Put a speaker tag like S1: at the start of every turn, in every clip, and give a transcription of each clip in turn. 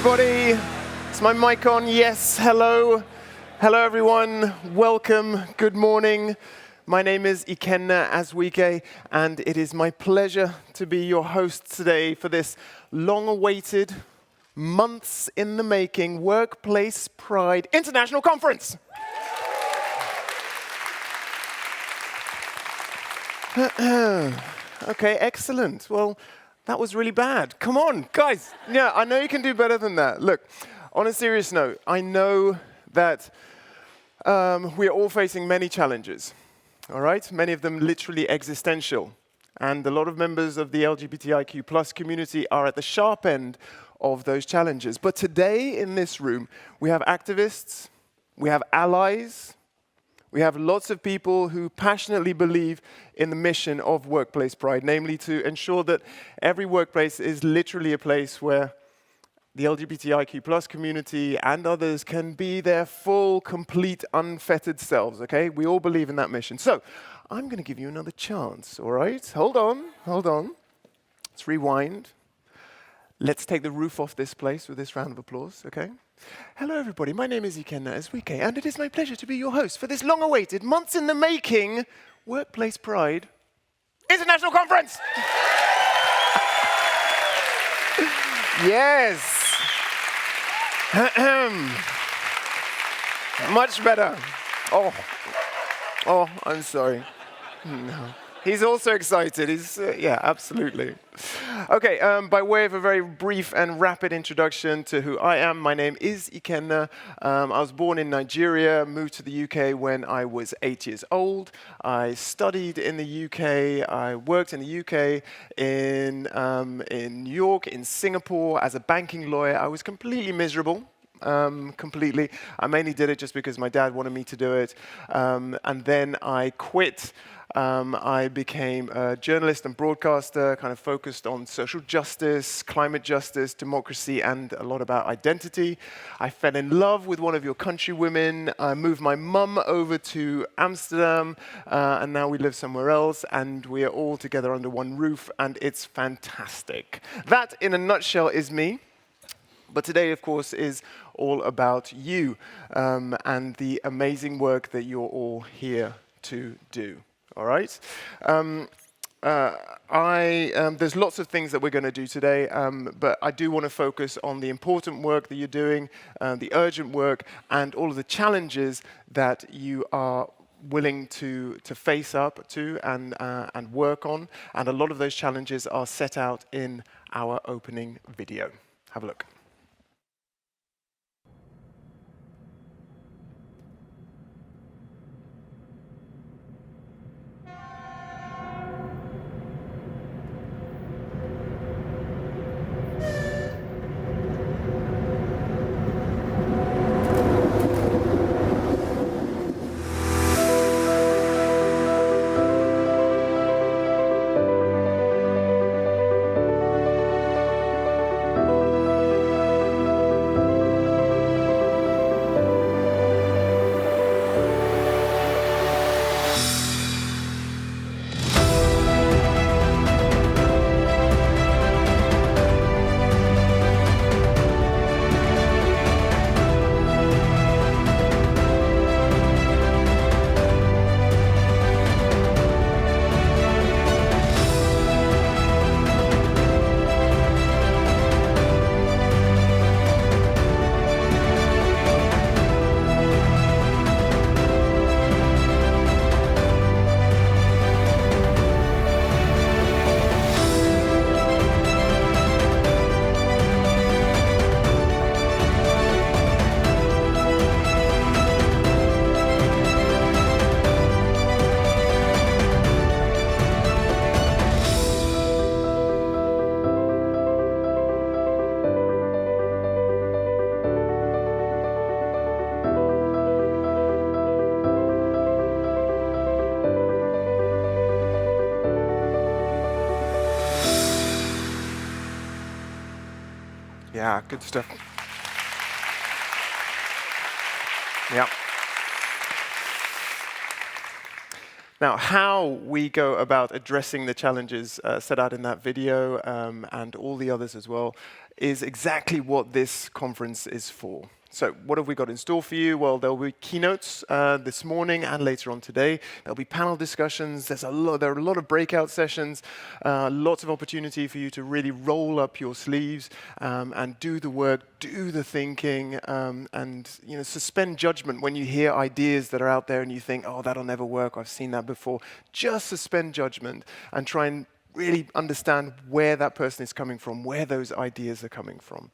S1: everybody. Is my mic on? Yes, hello. Hello, everyone. Welcome. Good morning. My name is Ikenna Azuike, and it is my pleasure to be your host today for this long-awaited, months in the making Workplace Pride International Conference. Okay, excellent. Well, that was really bad. Come on, guys. Yeah, I know you can do better than that. Look, on a serious note, I know that we are all facing many challenges, all right? Many of them literally existential. And a lot of members of the LGBTIQ plus community are at the sharp end of those challenges. But today in this room, we have activists, we have allies, we have lots of people who passionately believe in the mission of Workplace Pride, namely to ensure that every workplace is literally a place where the LGBTIQ plus community and others can be their full, complete, unfettered selves, okay? We all believe in that mission. So, I'm going to give you another chance, all right? Hold on. Let's rewind. Let's take the roof off this place with this round of applause, okay? Hello, everybody. My name is Ikenna Azuike, and it is my pleasure to be your host for this long-awaited, months in the making, Workplace Pride International Conference. Yes. Much better. Oh, I'm sorry. No. He's also excited. Yeah, absolutely. Okay, by way of a very brief and rapid introduction to who I am, my name is Ikenna. I was born in Nigeria, moved to the UK when I was 8 years old. I studied in the UK. I worked in the UK, in New York, in Singapore as a banking lawyer. I was completely miserable. Completely. I mainly did it just because my dad wanted me to do it. And then I quit. I became a journalist and broadcaster, kind of focused on social justice, climate justice, democracy, and a lot about identity. I fell in love with one of your countrywomen. I moved my mum over to Amsterdam, and now we live somewhere else, and we are all together under one roof, and it's fantastic. That, in a nutshell, is me. But today, of course, is all about you and the amazing work that you're all here to do. All right? There's lots of things that we're going to do today, but I do want to focus on the important work that you're doing, the urgent work, and all of the challenges that you are willing to face up to and work on. And a lot of those challenges are set out in our opening video. Have a look. Yeah, good stuff. Yeah. Now, how we go about addressing the challenges set out in that video and all the others as well is exactly what this conference is for. So what have we got in store for you? Well, there'll be keynotes this morning and later on today. There'll be panel discussions. There are a lot of breakout sessions, lots of opportunity for you to really roll up your sleeves and do the work, do the thinking, and suspend judgment when you hear ideas that are out there and you think, oh, that'll never work. I've seen that before. Just suspend judgment and try and really understand where that person is coming from, where those ideas are coming from.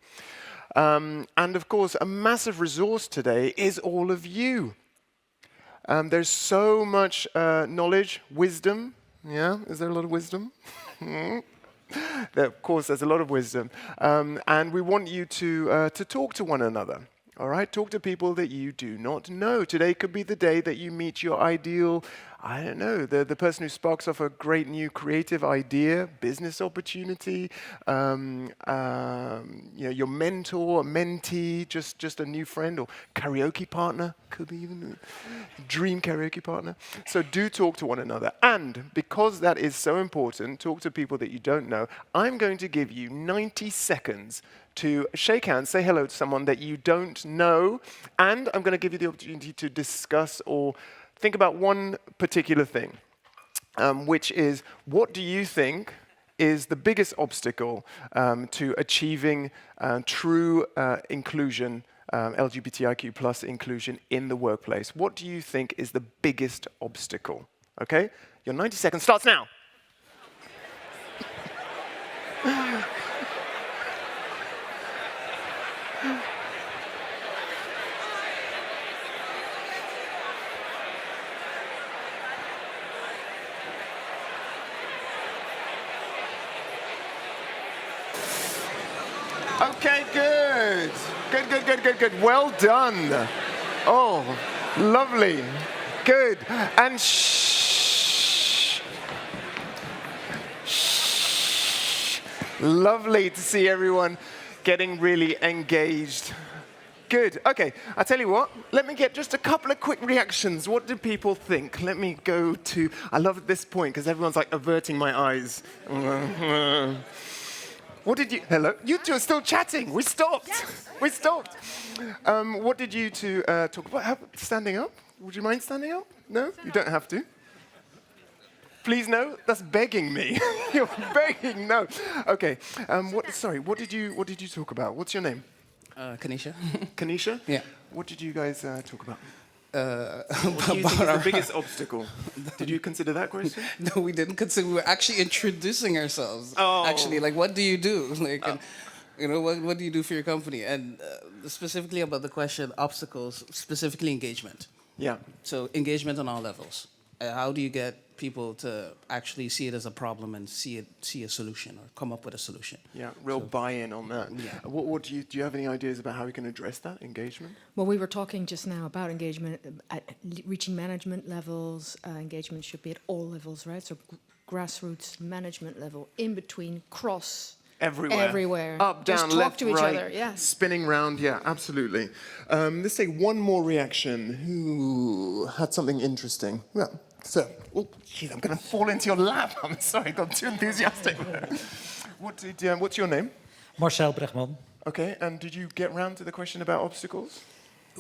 S1: And of course, a massive resource today is all of you. There's so much knowledge, wisdom. Yeah, is there a lot of wisdom? Of course, there's a lot of wisdom. And we want you to talk to one another. All right, talk to people that you do not know. Today could be the day that you meet your ideal, I don't know, the person who sparks off a great new creative idea, business opportunity, your mentor, a mentee, just a new friend, or karaoke partner, could be even a dream karaoke partner. So do talk to one another. And because that is so important, talk to people that you don't know, I'm going to give you 90 seconds to shake hands, say hello to someone that you don't know, and I'm going to give you the opportunity to discuss or think about one particular thing, which is, what do you think is the biggest obstacle to achieving true inclusion, LGBTIQ plus inclusion in the workplace? What do you think is the biggest obstacle? Okay? Your 90 seconds starts now. Okay, good. Good. Well done. Oh, lovely. Good. And shh. Lovely to see everyone getting really engaged. Good. Okay, I'll tell you what. Let me get just a couple of quick reactions. What do people think? Let me go to... I love at this point because everyone's like averting my eyes. What did you... Hello? You two are still chatting. We stopped. Yes. We stopped. What did you two talk about? Standing up? Would you mind standing up? No? You don't have to. Please no? That's begging me. You're begging, no. Okay. What did you talk about? What's your name?
S2: Kanisha.
S1: Kanisha?
S2: Yeah.
S1: What did you guys talk about?
S2: What
S1: do you think is the biggest obstacle? Did you consider that question?
S2: No, we didn't consider. We were actually introducing ourselves.
S1: Oh.
S2: Actually, like, what do you do? Like, what do you do for your company? And specifically about the question, obstacles, specifically engagement.
S1: Yeah.
S2: So engagement on all levels. How do you get people to actually see it as a problem and see a solution or come up with a solution?
S1: Yeah, real buy-in on that.
S2: Yeah.
S1: What do you have any ideas about how we can address that engagement?
S3: Well, we were talking just now about engagement at reaching management levels. Engagement should be at all levels, right? So grassroots management level, in between, cross. Everywhere. Up, down, just
S1: left,
S3: talk to each
S1: right,
S3: other. Yes.
S1: Spinning round. Yeah, absolutely. Let's take one more reaction. Who had something interesting? Yeah. So, oh, geez, I'm going to fall into your lap. I'm sorry, I got too enthusiastic. What's your name?
S4: Marcel Bregman.
S1: Okay, and did you get round to the question about obstacles?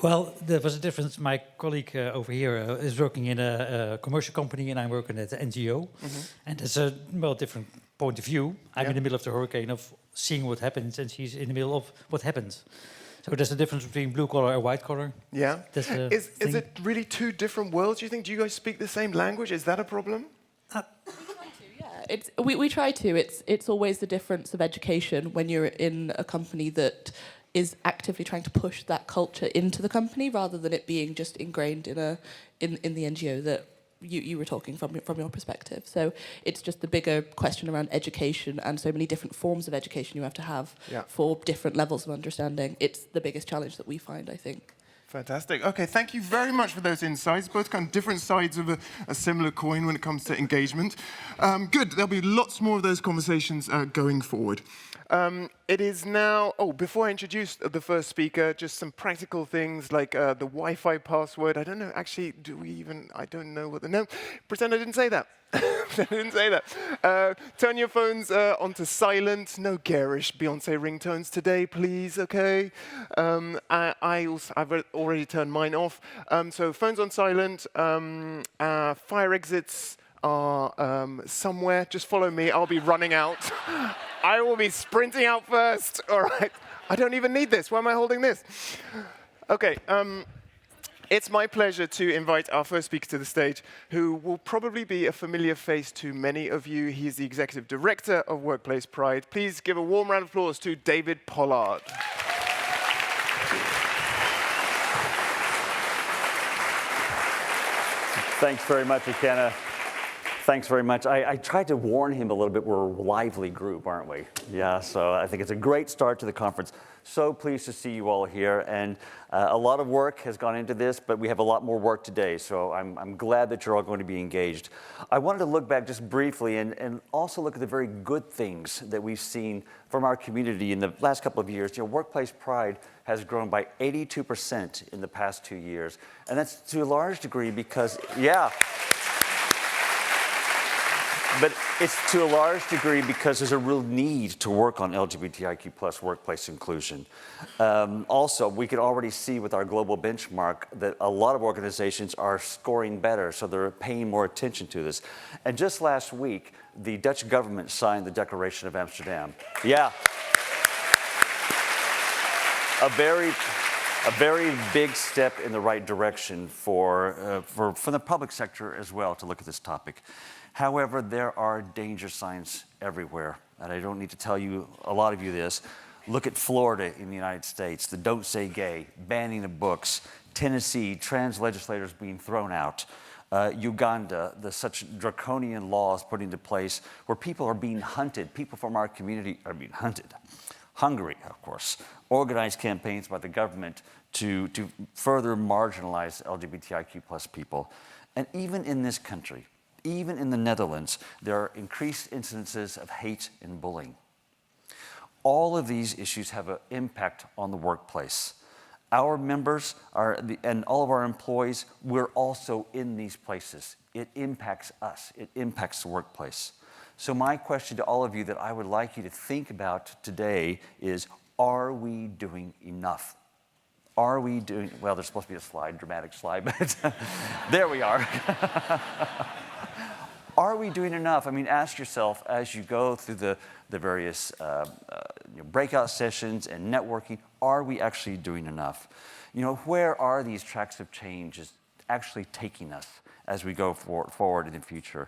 S4: Well, there was a difference. My colleague over here is working in a commercial company, and I'm working at the NGO. Mm-hmm. And there's a different point of view. I'm in the middle of the hurricane of seeing what happens, and she's in the middle of what happens. So there's a difference between blue collar and white collar.
S1: Yeah. Is it really two different worlds, do you think? Do you guys speak the same language? Is that a problem?
S5: We try to. It's always the difference of education when you're in a company that is actively trying to push that culture into the company rather than it being just ingrained in the NGO that you were talking from your perspective. So it's just the bigger question around education and so many different forms of education you have to have for different levels of understanding. It's the biggest challenge that we find, I think.
S1: Fantastic. Okay, thank you very much for those insights. Both kind of different sides of a similar coin when it comes to engagement. Good. There'll be lots more of those conversations going forward. It is now. Oh, before I introduce the first speaker, just some practical things like the Wi-Fi password. I don't know. Actually, do we even? I don't know what the no. Pretend I didn't say that. I didn't say that. Turn your phones onto silent. No garish Beyonce ringtones today, please. Okay. I've already turned mine off. So phones on silent. Fire exits are somewhere. Just follow me. I'll be running out. I will be sprinting out first. All right. I don't even need this. Why am I holding this? Okay. It's my pleasure to invite our first speaker to the stage, who will probably be a familiar face to many of you. He is the Executive Director of Workplace Pride. Please give a warm round of applause to David Pollard.
S6: Thanks very much, Ikenna. Thanks very much. I tried to warn him a little bit. We're a lively group, aren't we? Yeah, so I think it's a great start to the conference. So pleased to see you all here. And a lot of work has gone into this, but we have a lot more work today. So I'm glad that you're all going to be engaged. I wanted to look back just briefly and also look at the very good things that we've seen from our community in the last couple of years. You know, Workplace Pride has grown by 82% in the past 2 years. And that's to a large degree because, yeah. But it's to a large degree because there's a real need to work on LGBTIQ plus workplace inclusion. Also, we can already see with our global benchmark that a lot of organizations are scoring better, so they're paying more attention to this. And just last week, the Dutch government signed the Declaration of Amsterdam. Yeah. A very big step in the right direction for the public sector as well to look at this topic. However, there are danger signs everywhere, and I don't need to tell you, a lot of you this. Look at Florida in the United States, the Don't Say Gay, banning of books, Tennessee, trans legislators being thrown out, Uganda, the such draconian laws put into place where people are being hunted, people from our community are being hunted. Hungary, of course, organized campaigns by the government to further marginalize LGBTIQ plus people. And even in this country, even in the Netherlands, there are increased incidences of hate and bullying. All of these issues have an impact on the workplace. Our members and all of our employees, we're also in these places. It impacts us. It impacts the workplace. So my question to all of you that I would like you to think about today is, are we doing enough? Are we doing, well, there's supposed to be a slide, dramatic slide, but there we are. Are we doing enough? I mean, ask yourself as you go through the various breakout sessions and networking, are we actually doing enough? You know, where are these tracks of change actually taking us as we go forward in the future?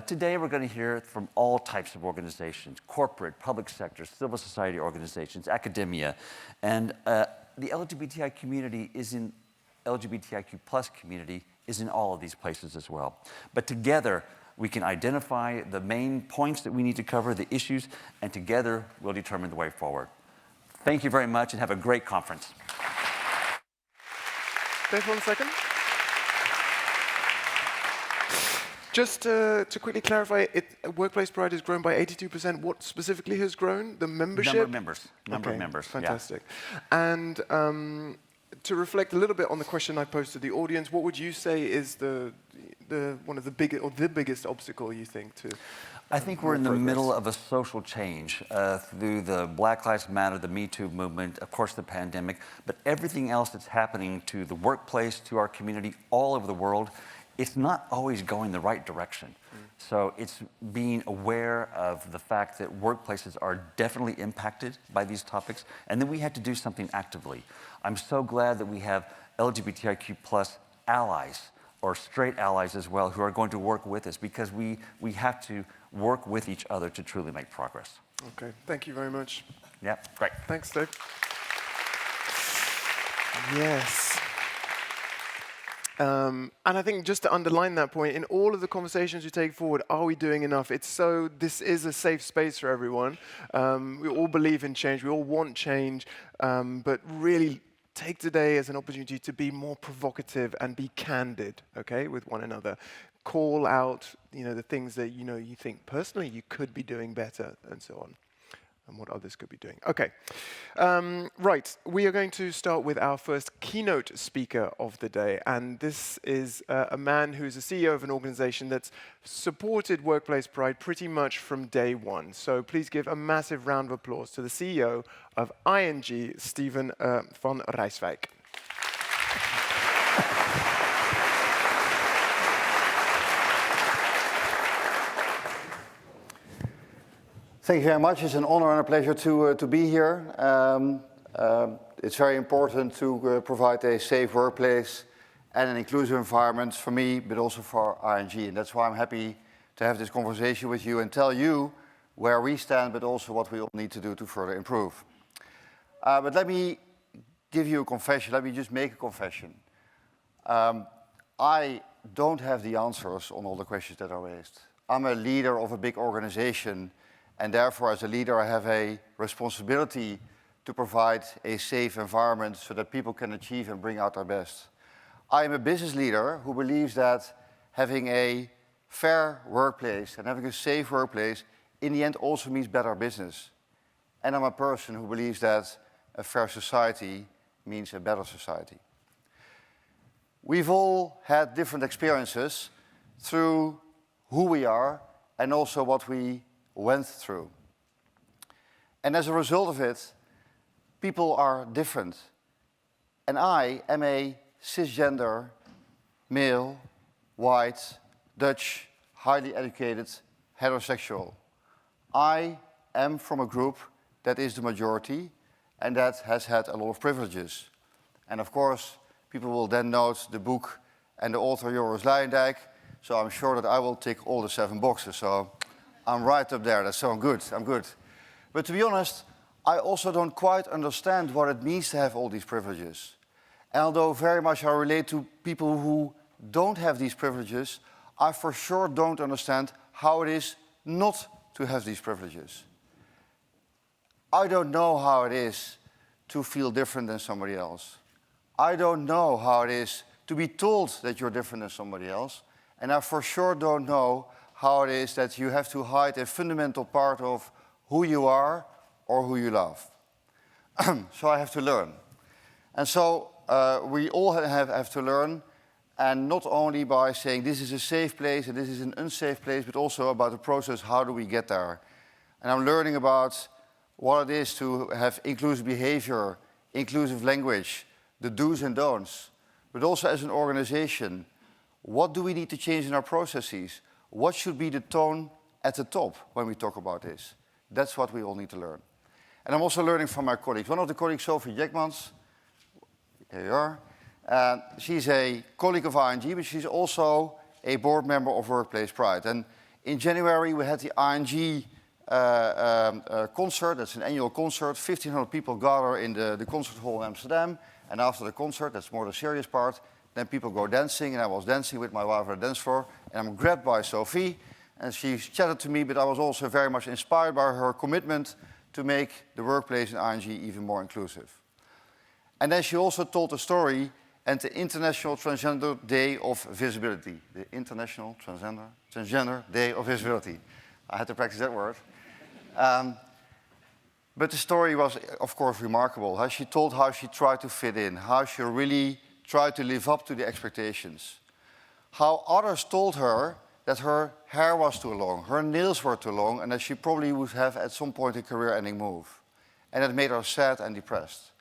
S6: Today we're going to hear from all types of organizations, corporate, public sector, civil society organizations, academia, and the LGBTI community LGBTIQ plus community is in all of these places as well. But together, we can identify the main points that we need to cover, the issues, and together we'll determine the way forward. Thank you very much and have a great conference.
S1: Dave, 1 second. Just to quickly clarify, Workplace Pride has grown by 82%. What specifically has grown? The membership?
S6: Number of members. Number of members.
S1: Fantastic. Yeah. And to reflect a little bit on the question I posed to the audience, what would you say is one of the biggest obstacle you think to?
S6: I think we're in the middle of a social change through the Black Lives Matter, the Me Too movement, of course the pandemic, but everything else that's happening to the workplace, to our community, all over the world. It's not always going the right direction. So it's being aware of the fact that workplaces are definitely impacted by these topics, and then we have to do something actively. I'm so glad that we have LGBTIQ plus allies, or straight allies as well, who are going to work with us, because we have to work with each other to truly make progress.
S1: Okay, thank you very much.
S6: Yeah, great.
S1: Thanks, Dave. Yes. And I think just to underline that point, in all of the conversations you take forward, are we doing enough? This is a safe space for everyone. We all believe in change, we all want change, but really take today as an opportunity to be more provocative and be candid, okay, with one another. Call out, the things that you think personally you could be doing better, and so on, and what others could be doing. Okay, right. We are going to start with our first keynote speaker of the day, and this is a man who's a CEO of an organization that's supported Workplace Pride pretty much from day one. So please give a massive round of applause to the CEO of ING, Steven van Rijswijk.
S7: Thank you very much. It's an honor and a pleasure to be here. It's very important to provide a safe workplace and an inclusive environment for me, but also for ING. And that's why I'm happy to have this conversation with you and tell you where we stand, but also what we all need to do to further improve. But let me give you a confession. Let me just make a confession. I don't have the answers on all the questions that are raised. I'm a leader of a big organization, and therefore, as a leader, I have a responsibility to provide a safe environment so that people can achieve and bring out their best. I am a business leader who believes that having a fair workplace and having a safe workplace in the end also means better business. And I'm a person who believes that a fair society means a better society. We've all had different experiences through who we are and also what we went through. And as a result of it, people are different. And I am a cisgender, male, white, Dutch, highly educated, heterosexual. I am from a group that is the majority and that has had a lot of privileges. And of course, people will then note the book and the author Joris Luijendijk, so I'm sure that I will tick all the 7 boxes. So I'm right up there, that's so I'm good. But to be honest, I also don't quite understand what it means to have all these privileges. And although very much I relate to people who don't have these privileges, I for sure don't understand how it is not to have these privileges. I don't know how it is to feel different than somebody else. I don't know how it is to be told that you're different than somebody else. And I for sure don't know how it is that you have to hide a fundamental part of who you are or who you love. So I have to learn. And so we all have to learn, and not only by saying this is a safe place and this is an unsafe place, but also about the process, how do we get there? And I'm learning about what it is to have inclusive behavior, inclusive language, the do's and don'ts, but also as an organization, what do we need to change in our processes? What should be the tone at the top when we talk about this? That's what we all need to learn. And I'm also learning from my colleagues. One of the colleagues, Sophie Jekmans, here you are. She's a colleague of ING, but she's also a board member of Workplace Pride. And in January, we had the ING concert. That's an annual concert. 1,500 people gather in the concert hall in Amsterdam. And after the concert, that's more the serious part, then people go dancing. And I was dancing with my wife on the dance floor. And I'm grabbed by Sophie. And she chatted to me, but I was also very much inspired by her commitment to make the workplace in ING even more inclusive. And then she also told a story at the International Transgender Day of Visibility. The International Transgender Day of Visibility. I had to practice that word. But the story was, of course, remarkable. How she told how she tried to fit in, how she really tried to live up to the expectations. How others told her that her hair was too long, her nails were too long, and that she probably would have at some point a career-ending move. And that made her sad and depressed.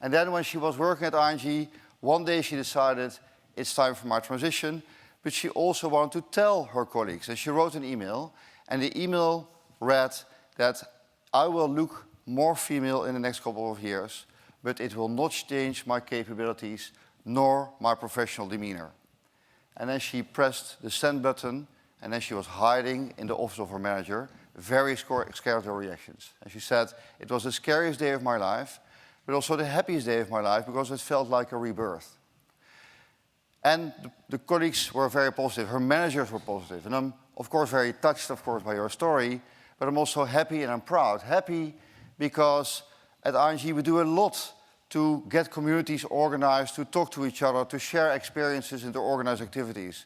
S7: And then when she was working at ING, one day she decided, it's time for my transition, but she also wanted to tell her colleagues. And she wrote an email, and the email read that I will look more female in the next couple of years, but it will not change my capabilities nor my professional demeanor. And then she pressed the send button, and then she was hiding in the office of her manager, very scared of her reactions. And she said, it was the scariest day of my life, but also the happiest day of my life, because it felt like a rebirth. And the colleagues were very positive, her managers were positive. And I'm, of course, very touched, of course, by your story, but I'm also happy and I'm proud. Happy because at ING we do a lot to get communities organized, to talk to each other, to share experiences and to organize activities.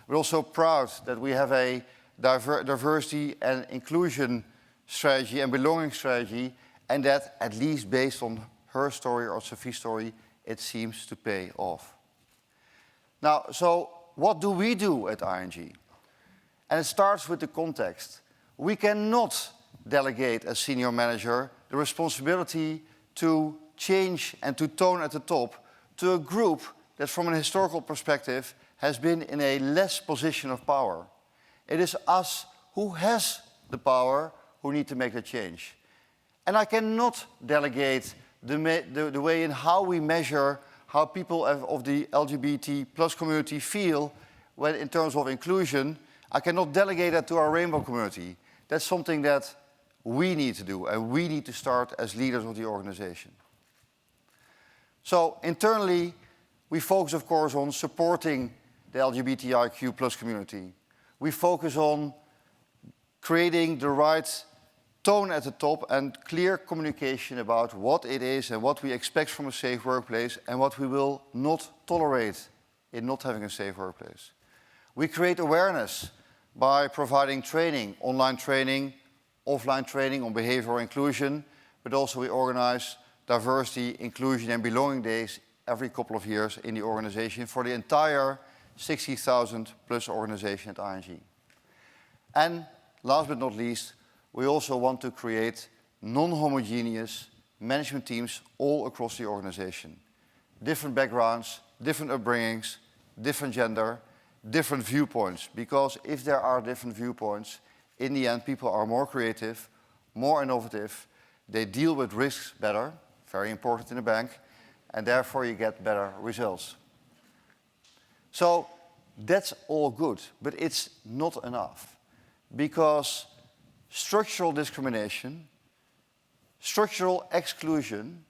S7: We're also proud that we have a diversity and inclusion strategy and belonging strategy, and that, at least based on her story or Sophie's story, it seems to pay off. Now, so what do we do at ING? And it starts with the context. We cannot delegate as senior manager the responsibility to change and to tone at the top to a group that from an historical perspective has been in a less position of power. It is us who has the power who need to make the change. And I cannot delegate the way in how we measure how people of the LGBT plus community feel when in terms of inclusion. I cannot delegate that to our rainbow community. That's something that we need to do, and we need to start as leaders of the organization. So internally, we focus, of course, on supporting the LGBTIQ plus community. We focus on creating the right tone at the top and clear communication about what it is and what we expect from a safe workplace and what we will not tolerate in not having a safe workplace. We create awareness by providing training, online training, offline training on behavioral inclusion, but also we organize diversity, inclusion and belonging days every couple of years in the organization for the entire 60,000 plus organization at ING. And last but not least, we also want to create non-homogeneous management teams all across the organization. Different backgrounds, different upbringings, different gender, different viewpoints. Because if there are different viewpoints, in the end people are more creative, more innovative, they deal with risks better, very important in a bank, and therefore you get better results. So that's all good, but it's not enough. Because structural discrimination, structural exclusion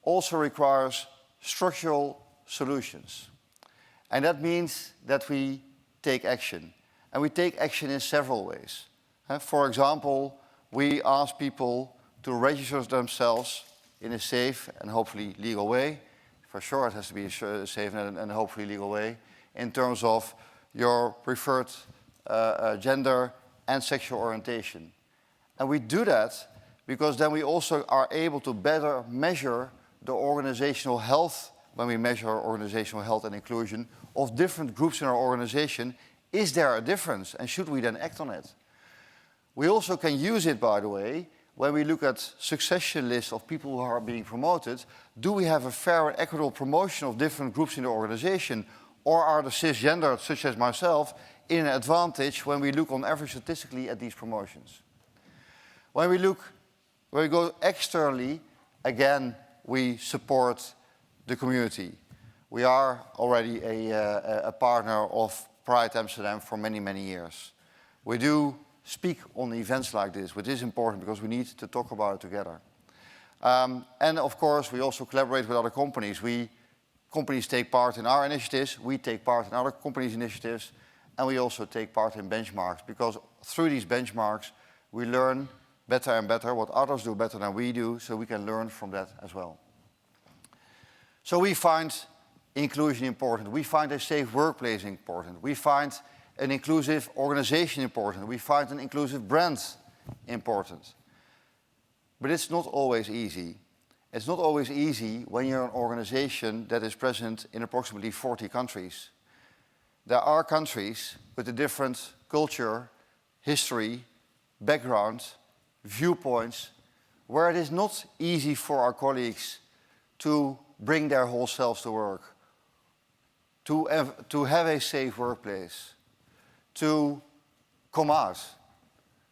S7: also requires structural solutions. And that means that we take action. And we take action in several ways. For example, we ask people to register themselves in a safe and hopefully legal way. For sure it has to be a safe and hopefully legal way in terms of your preferred gender and sexual orientation. And we do that because then we also are able to better measure the organizational health, when we measure organizational health and inclusion of different groups in our organization. Is there a difference, and should we then act on it? We also can use it, by the way, when we look at succession lists of people who are being promoted. Do we have a fair and equitable promotion of different groups in the organization? Or are the cisgendered, such as myself, in an advantage when we look on average statistically at these promotions? When we go externally, again, we support the community. We are already a partner of Pride Amsterdam for many, many years. We do speak on events like this, which is important because we need to talk about it together. And of course, we also collaborate with other companies. Companies take part in our initiatives, we take part in other companies' initiatives, and we also take part in benchmarks, because through these benchmarks, we learn better and better what others do better than we do, so we can learn from that as well. So we find inclusion important. We find a safe workplace important. We find an inclusive organization important. We find an inclusive brand important. But it's not always easy. It's not always easy when you're an organization that is present in approximately 40 countries. There are countries with a different culture, history, background, viewpoints, where it is not easy for our colleagues to bring their whole selves to work, to have a safe workplace, to come out,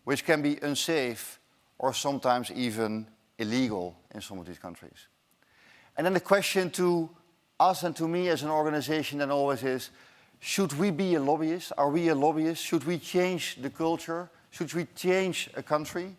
S7: which can be unsafe or sometimes even illegal in some of these countries. And then the question to us and to me as an organization then always is, should we be a lobbyist? Are we a lobbyist? Should we change the culture? Should we change a country?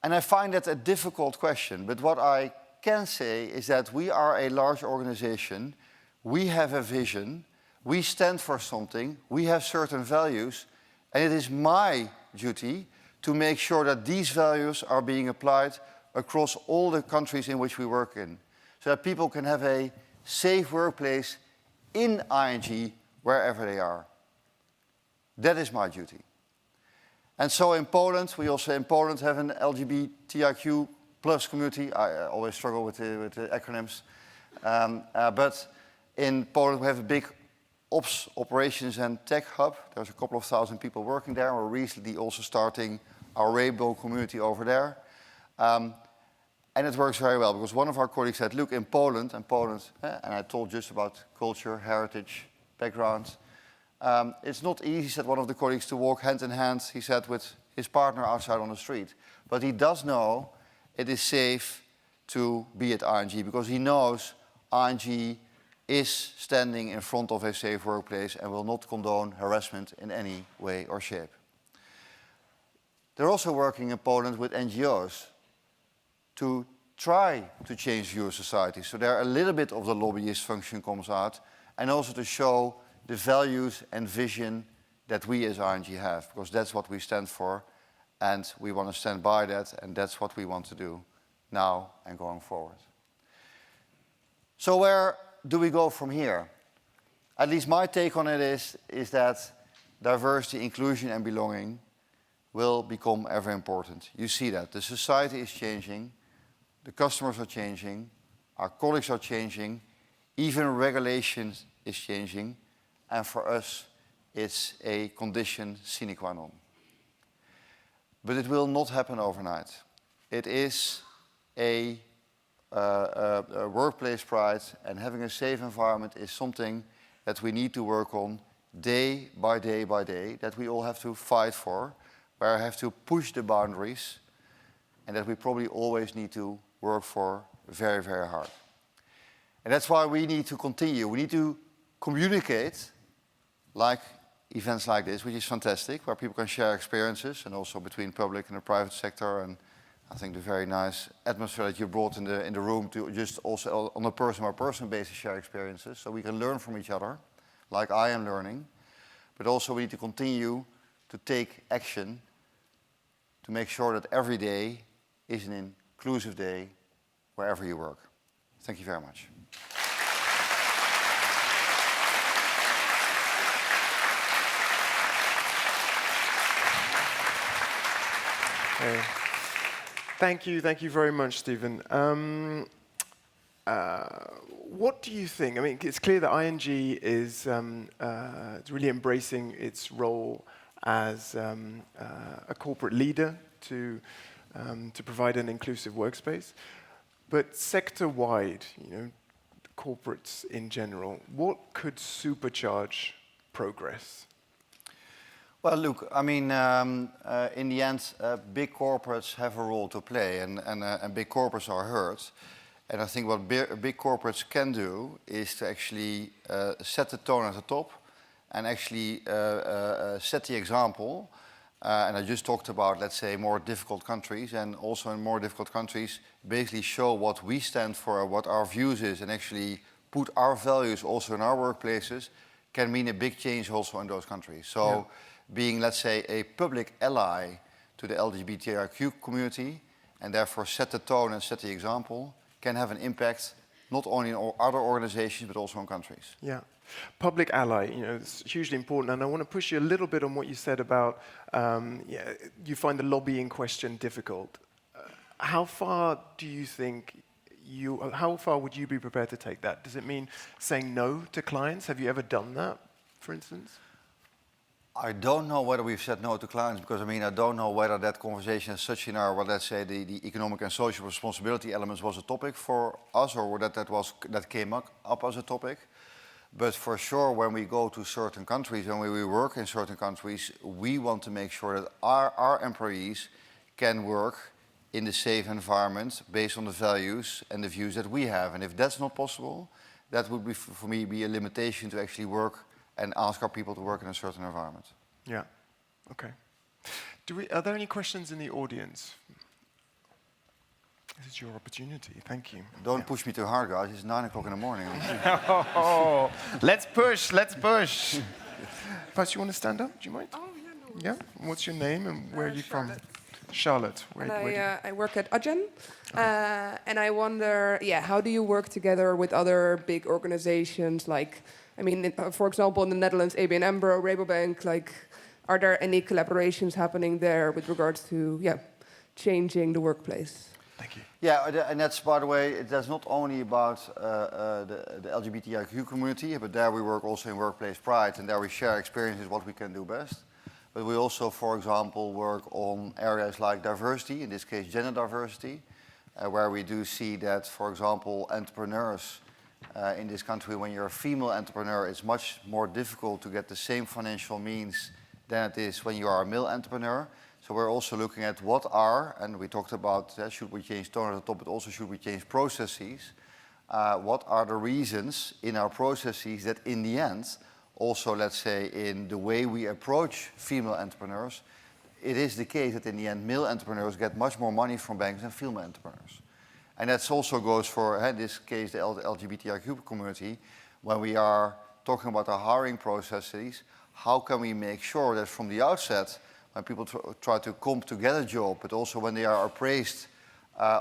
S7: And I find that a difficult question, but what I can say is that we are a large organization, we have a vision, we stand for something, we have certain values, and it is my duty to make sure that these values are being applied across all the countries in which we work in, so that people can have a safe workplace in ING wherever they are. That is my duty. And so in Poland, we also in Poland have an LGBTIQ plus community. I always struggle with the acronyms. But in Poland, we have a big ops, operations and tech hub. There's a couple of thousand people working there. We're recently also starting our rainbow community over there. And it works very well because one of our colleagues said, look, in Poland, and I told just about culture, heritage, background. It's not easy, said one of the colleagues, to walk hand in hand, he said, with his partner outside on the street. But he does know it is safe to be at ING because he knows ING is standing in front of a safe workplace and will not condone harassment in any way or shape. They're also working in Poland with NGOs to try to change view of society. So there a little bit of the lobbyist function comes out, and also to show the values and vision that we as ING have, because that's what we stand for, and we want to stand by that, and that's what we want to do now and going forward. So where do we go from here? At least my take on it is that diversity, inclusion and belonging will become ever important. You see that. The society is changing, the customers are changing, our colleagues are changing, even regulations is changing, and for us it's a condition sine qua non. But it will not happen overnight. It is a workplace pride, and having a safe environment is something that we need to work on day by day by day, that we all have to fight for, where I have to push the boundaries, and that we probably always need to work for very, very hard. And that's why we need to continue. We need to communicate, like events like this, which is fantastic, where people can share experiences, and also between public and the private sector, and I think the very nice atmosphere that you brought in the room to just also on a person-by-person basis share experiences, so we can learn from each other, like I am learning. But also we need to continue to take action to make sure that every day is an inclusive day wherever you work. Thank you very much.
S1: Okay. Thank you very much, Stephen. What do you think? I mean, it's clear that ING is really embracing its role as a corporate leader to provide an inclusive workspace. But sector-wide, corporates in general, what could supercharge progress?
S7: Well, look, I mean, in the end, big corporates have a role to play, and big corporates are heard. And I think what big corporates can do is to actually set the tone at the top and actually set the example. And I just talked about, let's say, more difficult countries, and also in more difficult countries, basically show what we stand for, what our views is, and actually put our values also in our workplaces can mean a big change also in those countries. So. Yeah. Being, let's say, a public ally to the LGBTIQ community, and therefore set the tone and set the example, can have an impact not only in other organizations, but also in countries.
S1: Yeah. Public ally, it's hugely important. And I want to push you a little bit on what you said about, you find the lobbying question difficult. How far do you think how far would you be prepared to take that? Does it mean saying no to clients? Have you ever done that, for instance?
S7: I don't know whether we've said no to clients, because I mean, I don't know whether that conversation as such in our, well, let's say the economic and social responsibility elements was a topic for us, or that came up as a topic. But for sure, when we go to certain countries and when we work in certain countries, we want to make sure that our employees can work in the safe environment based on the values and the views that we have. And if that's not possible, that would be, for me, be a limitation to actually work and ask our people to work in a certain environment.
S1: Yeah, okay. Are there any questions in the audience? This is your opportunity, thank you.
S7: Don't push me too hard, guys, it's 9 o'clock in the morning.
S1: Oh, let's push. Perhaps you want to stand up, do you mind?
S8: Oh, yeah, no.
S1: Yeah, what's your name and where are you from?
S8: Charlotte.
S1: Charlotte,
S8: And I work at Adyen, and I wonder, how do you work together with other big organizations? Like, I mean, for example, in the Netherlands, ABN AMRO, Rabobank. Like, are there any collaborations happening there with regards to changing the workplace?
S1: Thank you.
S7: Yeah, and that's, by the way, that's not only about the LGBTIQ community, but there we work also in Workplace Pride, and there we share experiences what we can do best. But we also, for example, work on areas like diversity, in this case gender diversity, where we do see that, for example, entrepreneurs in this country, when you're a female entrepreneur, it's much more difficult to get the same financial means than it is when you are a male entrepreneur. So we're also looking at what are, and we talked about should we change tone at the top, but also should we change processes. What are the reasons in our processes that in the end, also let's say in the way we approach female entrepreneurs, it is the case that in the end male entrepreneurs get much more money from banks than female entrepreneurs. And that also goes for, in this case, the LGBTIQ community. When we are talking about our hiring processes, how can we make sure that from the outset, when people try to come to get a job, but also when they are appraised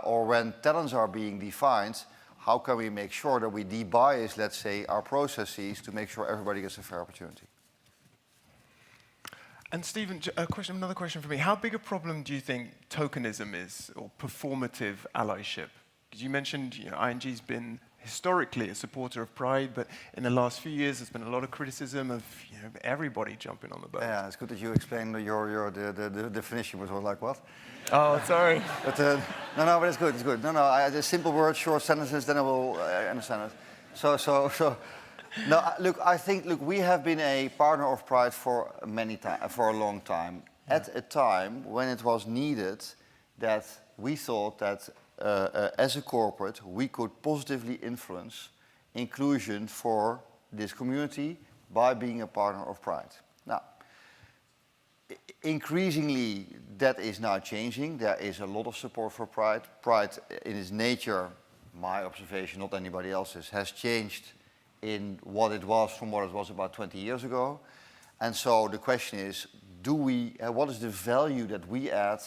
S7: or when talents are being defined, how can we make sure that we de-bias, let's say, our processes to make sure everybody gets a fair opportunity?
S1: And Stephen, another question for me. How big a problem do you think tokenism is, or performative allyship? Because you mentioned ING's been historically a supporter of Pride, but in the last few years there's been a lot of criticism of everybody jumping on the boat.
S7: Yeah, it's good that you explained the definition, which was like, what?
S1: Oh, sorry.
S7: But no, but it's good, it's good. No, just simple words, short sentences, then I will understand it. So, no, look, we have been a partner of Pride for a long time. At a time when it was needed, that we thought that as a corporate, we could positively influence inclusion for this community by being a partner of Pride. Now, increasingly, that is now changing. There is a lot of support for Pride. Pride, in its nature, my observation, not anybody else's, has changed in what it was from what it was about 20 years ago. And so the question is, what is the value that we add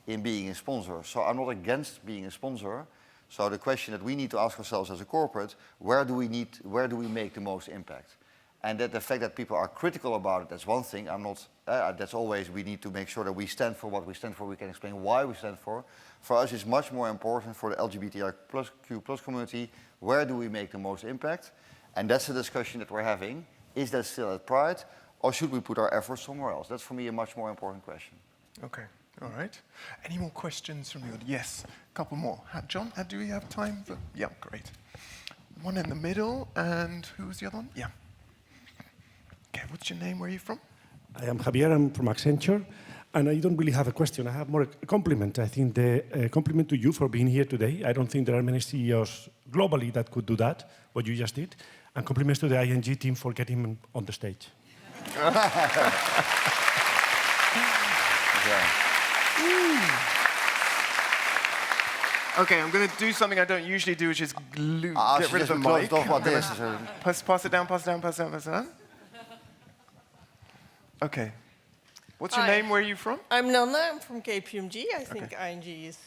S7: in being a sponsor? So I'm not against being a sponsor. So the question that we need to ask ourselves as a corporate, where do we make the most impact? And that the fact that people are critical about it, that's one thing. I'm not. That's always, we need to make sure that we stand for what we stand for. We can explain why we stand for. For us, it's much more important for the LGBTIQ+ community. Where do we make the most impact? And that's the discussion that we're having. Is that still at Pride, or should we put our efforts somewhere else? That's for me a much more important question.
S1: Okay. All right. Any more questions from the audience? Yes, a couple more. John, do we have time? Yeah, great. One in the middle, and who was the other one? Yeah. Okay, what's your name? Where are you from?
S9: I am Javier, I'm from Accenture, and I don't really have a question. I have more a compliment. I think the compliment to you for being here today. I don't think there are many CEOs globally that could do that, what you just did. And compliments to the ING team for getting on the stage.
S1: Okay, I'm going to do something I don't usually do, which is get rid of the mic. Pass it down. Okay. What's your name? Where are you from?
S10: I'm Nanda. I'm from KPMG. I think ING is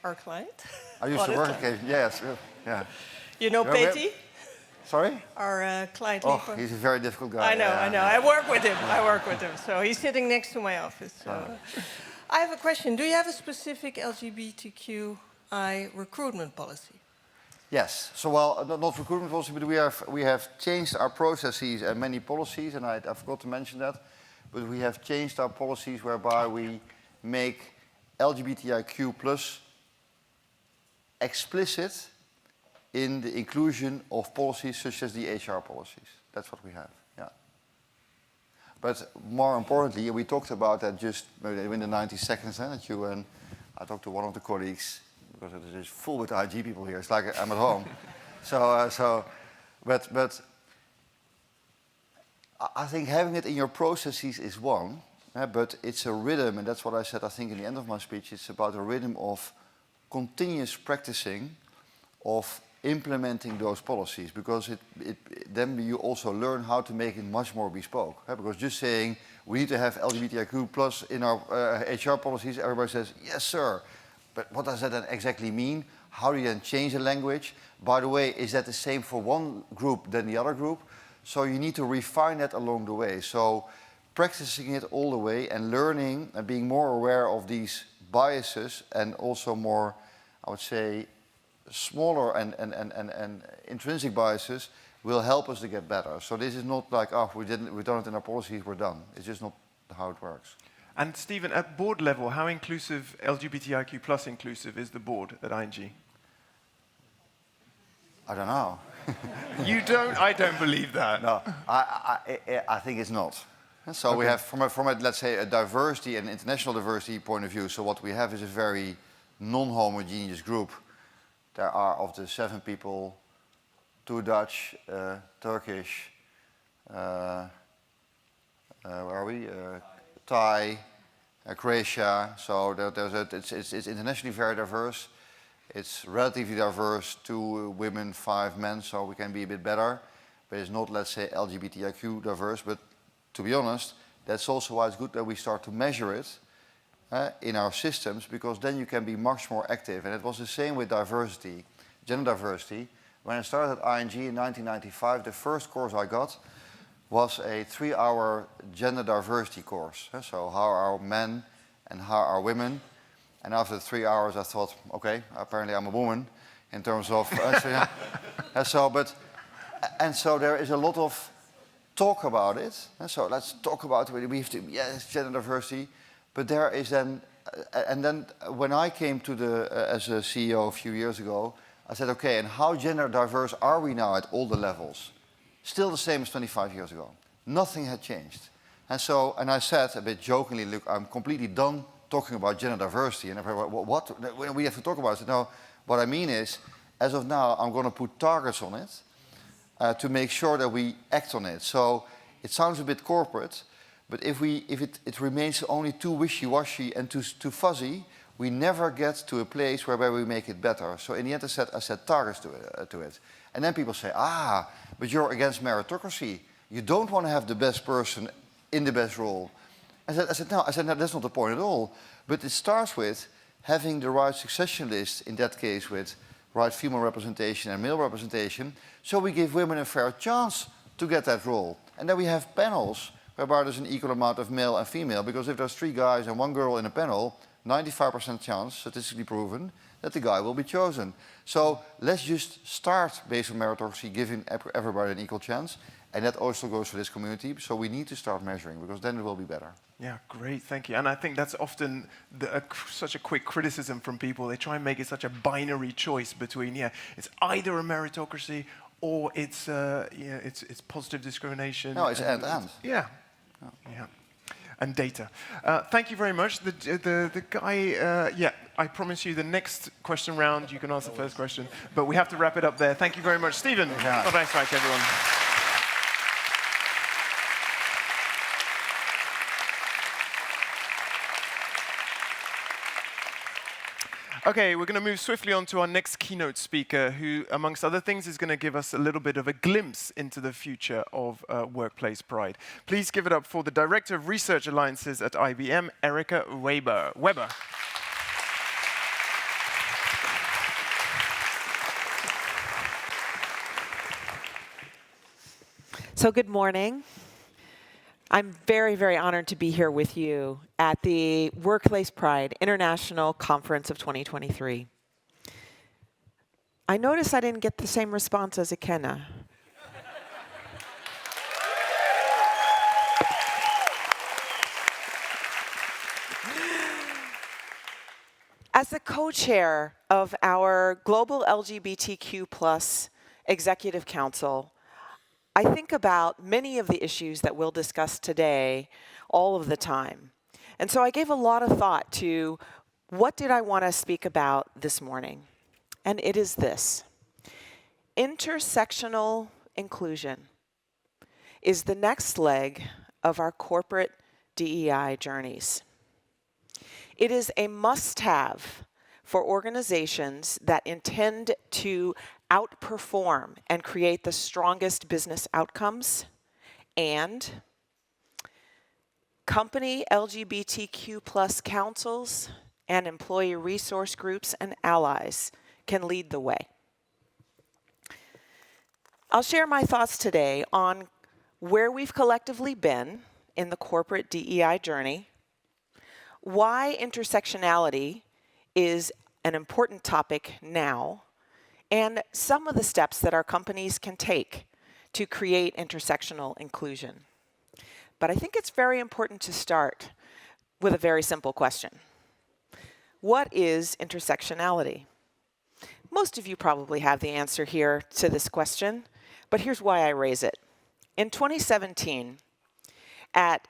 S10: our client.
S7: I used to work at KPMG. Yes. Yeah.
S10: You know Petty?
S7: Sorry?
S10: Our client.
S7: Oh, he's a very difficult guy.
S10: I know. I work with him. So he's sitting next to my office. So. I have a question. Do you have a specific LGBTQI recruitment policy?
S7: Yes. So, well, not recruitment policy, but we have changed our processes and many policies, and I forgot to mention that. But we have changed our policies whereby we make LGBTIQ+ explicit in the inclusion of policies such as the HR policies. That's what we have, yeah. But more importantly, we talked about that just in the 90 seconds that you and I talked to one of the colleagues, because it is full with IG people here. It's like I'm at home. But I think having it in your processes is one, but it's a rhythm, and that's what I said, I think, in the end of my speech. It's about a rhythm of continuous practicing of implementing those policies, because then you also learn how to make it much more bespoke. Because just saying we need to have LGBTIQ plus in our HR policies, everybody says, yes, sir. But what does that then exactly mean? How do you then change the language? By the way, is that the same for one group than the other group? So you need to refine that along the way. So practicing it all the way and learning and being more aware of these biases, and also more, I would say, smaller and intrinsic biases will help us to get better. So this is not like, oh, we've done it in our policies, we're done. It's just not how it works.
S1: And Stephen, at board level, how inclusive, LGBTIQ plus inclusive, is the board at ING?
S7: I don't know.
S1: You don't? I don't believe that.
S7: No, I think it's not. So we have, from a, let's say, a diversity and international diversity point of view, so what we have is a very non-homogeneous group. There are, of the 7 people, 2 Dutch, Turkish, where are we? Thai, Croatia. So it's internationally very diverse. It's relatively diverse, 2 women, 5 men, so we can be a bit better. But it's not, let's say, LGBTIQ diverse. But to be honest, that's also why it's good that we start to measure it in our systems, because then you can be much more active. And it was the same with diversity, gender diversity. When I started at ING in 1995, the first course I got was a 3-hour gender diversity course. So how are men and how are women? And after the 3 hours, I thought, okay, apparently I'm a woman in terms of... so there is a lot of talk about it. So let's talk about it. We have to, yes, gender diversity. But there is then... and then when I came to as a CEO a few years ago, I said, okay, and how gender diverse are we now at all the levels? Still the same as 25 years ago. Nothing had changed. And I said, a bit jokingly, look, I'm completely done talking about gender diversity. And everybody, what? We have to talk about it. I said, no, what I mean is, as of now, I'm going to put targets on it to make sure that we act on it. So it sounds a bit corporate, but if it remains only too wishy-washy and too fuzzy, we never get to a place where we make it better. So in the end, I set targets to it. And then people say, but you're against meritocracy. You don't want to have the best person in the best role. I said, no, that's not the point at all. But it starts with having the right succession list, in that case with right female representation and male representation, so we give women a fair chance to get that role. And then we have panels whereby there's an equal amount of male and female, because if there's 3 guys and 1 girl in a panel, 95% chance, statistically proven, that the guy will be chosen. So let's just start based on meritocracy, giving everybody an equal chance. And that also goes for this community. So we need to start measuring, because then it will be better.
S1: Yeah, great, thank you. And I think that's often such a quick criticism from people. They try and make it such a binary choice between, it's either a meritocracy or it's positive discrimination.
S7: No, it's and.
S1: Yeah. Oh. Yeah. And data. Thank you very much. The guy, I promise you the next question round, you can ask the first question, but we have to wrap it up there. Thank you very much. Stephen, thanks, everyone. Okay, we're going to move swiftly on to our next keynote speaker, who, amongst other things, is going to give us a little bit of a glimpse into the future of workplace pride. Please give it up for the Director of Research Alliances at IBM, Erica Weber.
S11: So good morning. I'm very, very honored to be here with you at the Workplace Pride International Conference of 2023. I noticed I didn't get the same response as Ikenna. As the co-chair of our Global LGBTQ+ Executive Council, I think about many of the issues that we'll discuss today all of the time. And so I gave a lot of thought to what did I want to speak about this morning? And it is this. Intersectional inclusion is the next leg of our corporate DEI journeys. It is a must-have for organizations that intend to outperform and create the strongest business outcomes, and company LGBTQ plus councils and employee resource groups and allies can lead the way. I'll share my thoughts today on where we've collectively been in the corporate DEI journey, why intersectionality is an important topic now, and some of the steps that our companies can take to create intersectional inclusion. But I think it's very important to start with a very simple question. What is intersectionality? Most of you probably have the answer here to this question, but here's why I raise it. In 2017, at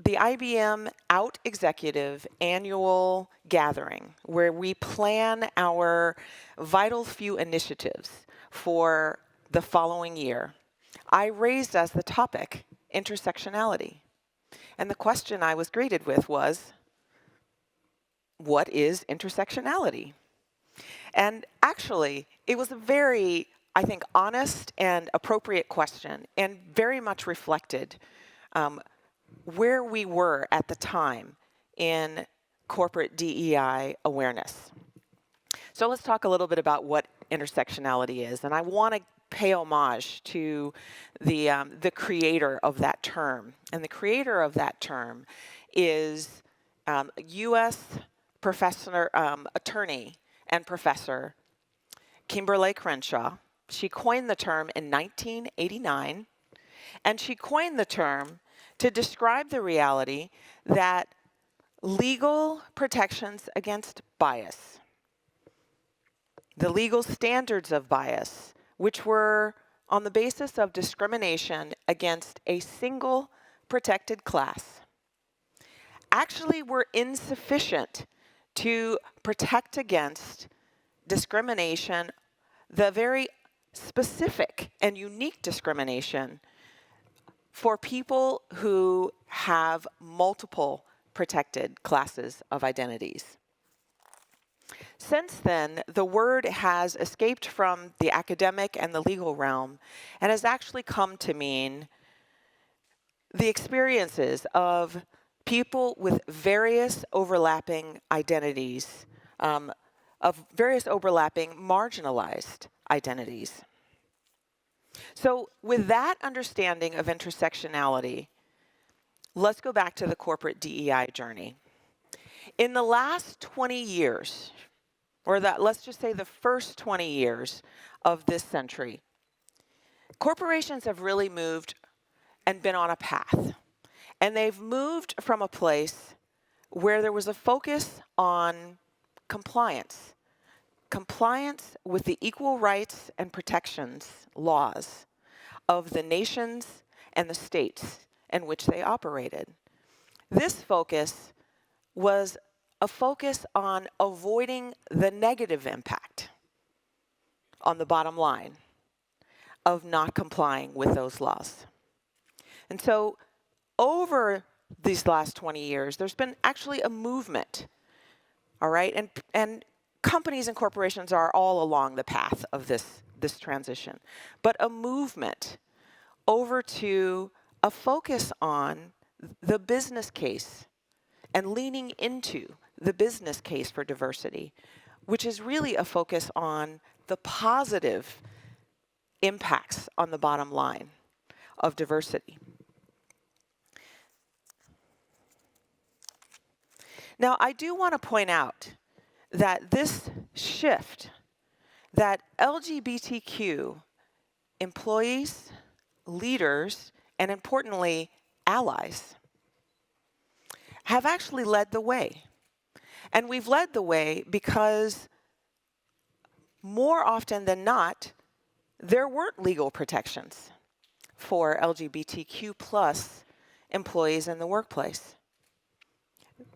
S11: the IBM Out Executive annual gathering, where we plan our vital few initiatives for the following year, I raised as the topic intersectionality. And the question I was greeted with was, what is intersectionality? And actually, it was a very, I think, honest and appropriate question, and very much reflected where we were at the time in corporate DEI awareness. So let's talk a little bit about what intersectionality is. And I want to pay homage to the creator of that term. And the creator of that term is U.S. professor, attorney and professor Kimberlé Crenshaw. She coined the term in 1989, and she coined the term to describe the reality that legal protections against bias, the legal standards of bias, which were on the basis of discrimination against a single protected class, actually were insufficient to protect against discrimination, the very specific and unique discrimination for people who have multiple protected classes of identities. Since then, the word has escaped from the academic and the legal realm and has actually come to mean the experiences of people with various overlapping identities, of various overlapping marginalized identities. So with that understanding of intersectionality, let's go back to the corporate DEI journey. In the last 20 years, or let's just say the first 20 years of this century, corporations have really moved and been on a path. And they've moved from a place where there was a focus on compliance with the equal rights and protections laws of the nations and the states in which they operated. This focus was a focus on avoiding the negative impact on the bottom line of not complying with those laws. And so over these last 20 years, there's been actually a movement, all right? And companies and corporations are all along the path of this transition, but a movement over to a focus on the business case and leaning into the business case for diversity, which is really a focus on the positive impacts on the bottom line of diversity. Now, I do want to point out that this shift, that LGBTQ employees, leaders, and importantly, allies, have actually led the way. And we've led the way because more often than not, there weren't legal protections for LGBTQ plus employees in the workplace.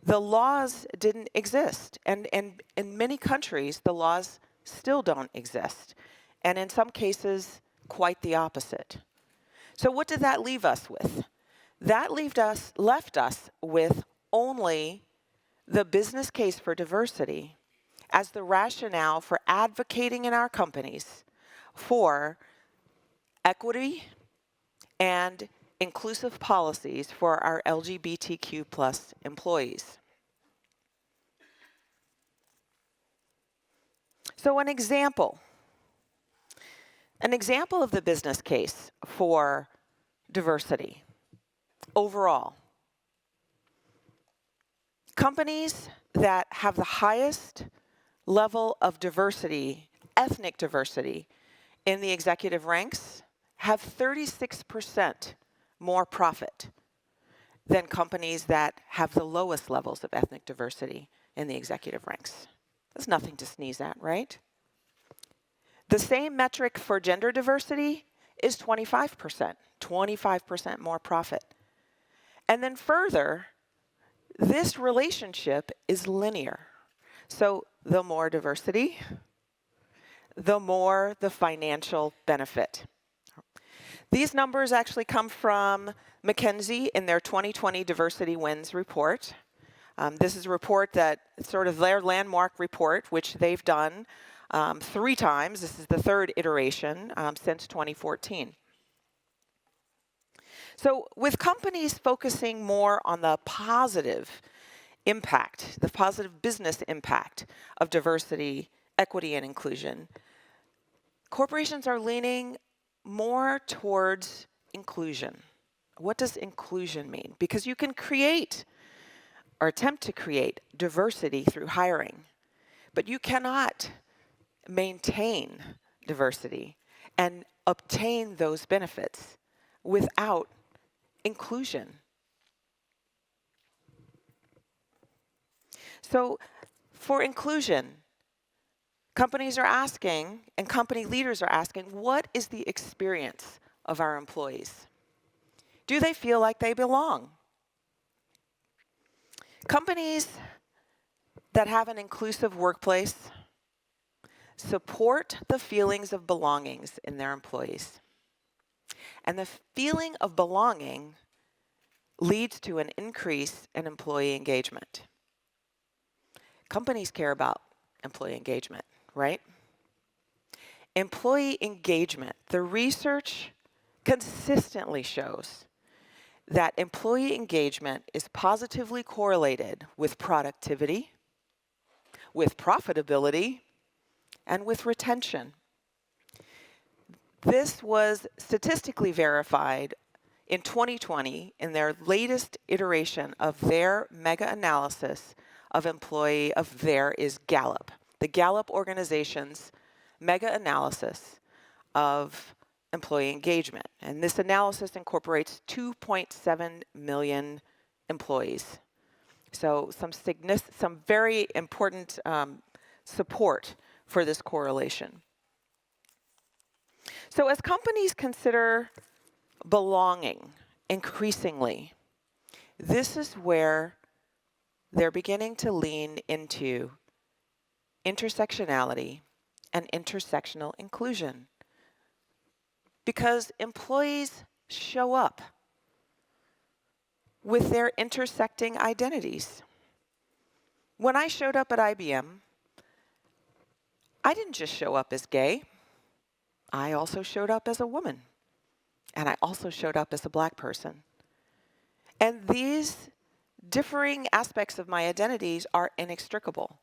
S11: The laws didn't exist, and in many countries, the laws still don't exist, and in some cases, quite the opposite. So what did that leave us with? That left us with only the business case for diversity as the rationale for advocating in our companies for equity and inclusive policies for our LGBTQ plus employees. So an example of the business case for diversity overall. Companies that have the highest level of diversity, ethnic diversity, in the executive ranks have 36% more profit than companies that have the lowest levels of ethnic diversity in the executive ranks. That's nothing to sneeze at, right? The same metric for gender diversity is 25% more profit. And then further, this relationship is linear. So the more diversity, the more the financial benefit. These numbers actually come from McKinsey in their 2020 Diversity Wins report. This is a report that, sort of their landmark report, which they've done 3 times. This is the 3rd iteration since 2014. So with companies focusing more on the positive impact, the positive business impact of diversity, equity, and inclusion, corporations are leaning more towards inclusion. What does inclusion mean? Because you can create or attempt to create diversity through hiring, but you cannot maintain diversity and obtain those benefits without inclusion. So for inclusion, companies are asking, and company leaders are asking, what is the experience of our employees? Do they feel like they belong? Companies that have an inclusive workplace support the feelings of belongings in their employees. And the feeling of belonging leads to an increase in employee engagement. Companies care about employee engagement, right? Employee engagement, the research consistently shows that employee engagement is positively correlated with productivity, with profitability, and with retention. This was statistically verified in 2020 in their latest iteration of their mega-analysis of employee of there is Gallup, the Gallup organization's mega-analysis of employee engagement. And this analysis incorporates 2.7 million employees. So some very important support for this correlation. So as companies consider belonging increasingly, this is where they're beginning to lean into intersectionality and intersectional inclusion. Because employees show up with their intersecting identities. When I showed up at IBM, I didn't just show up as gay. I also showed up as a woman. And I also showed up as a black person. And these differing aspects of my identities are inextricable.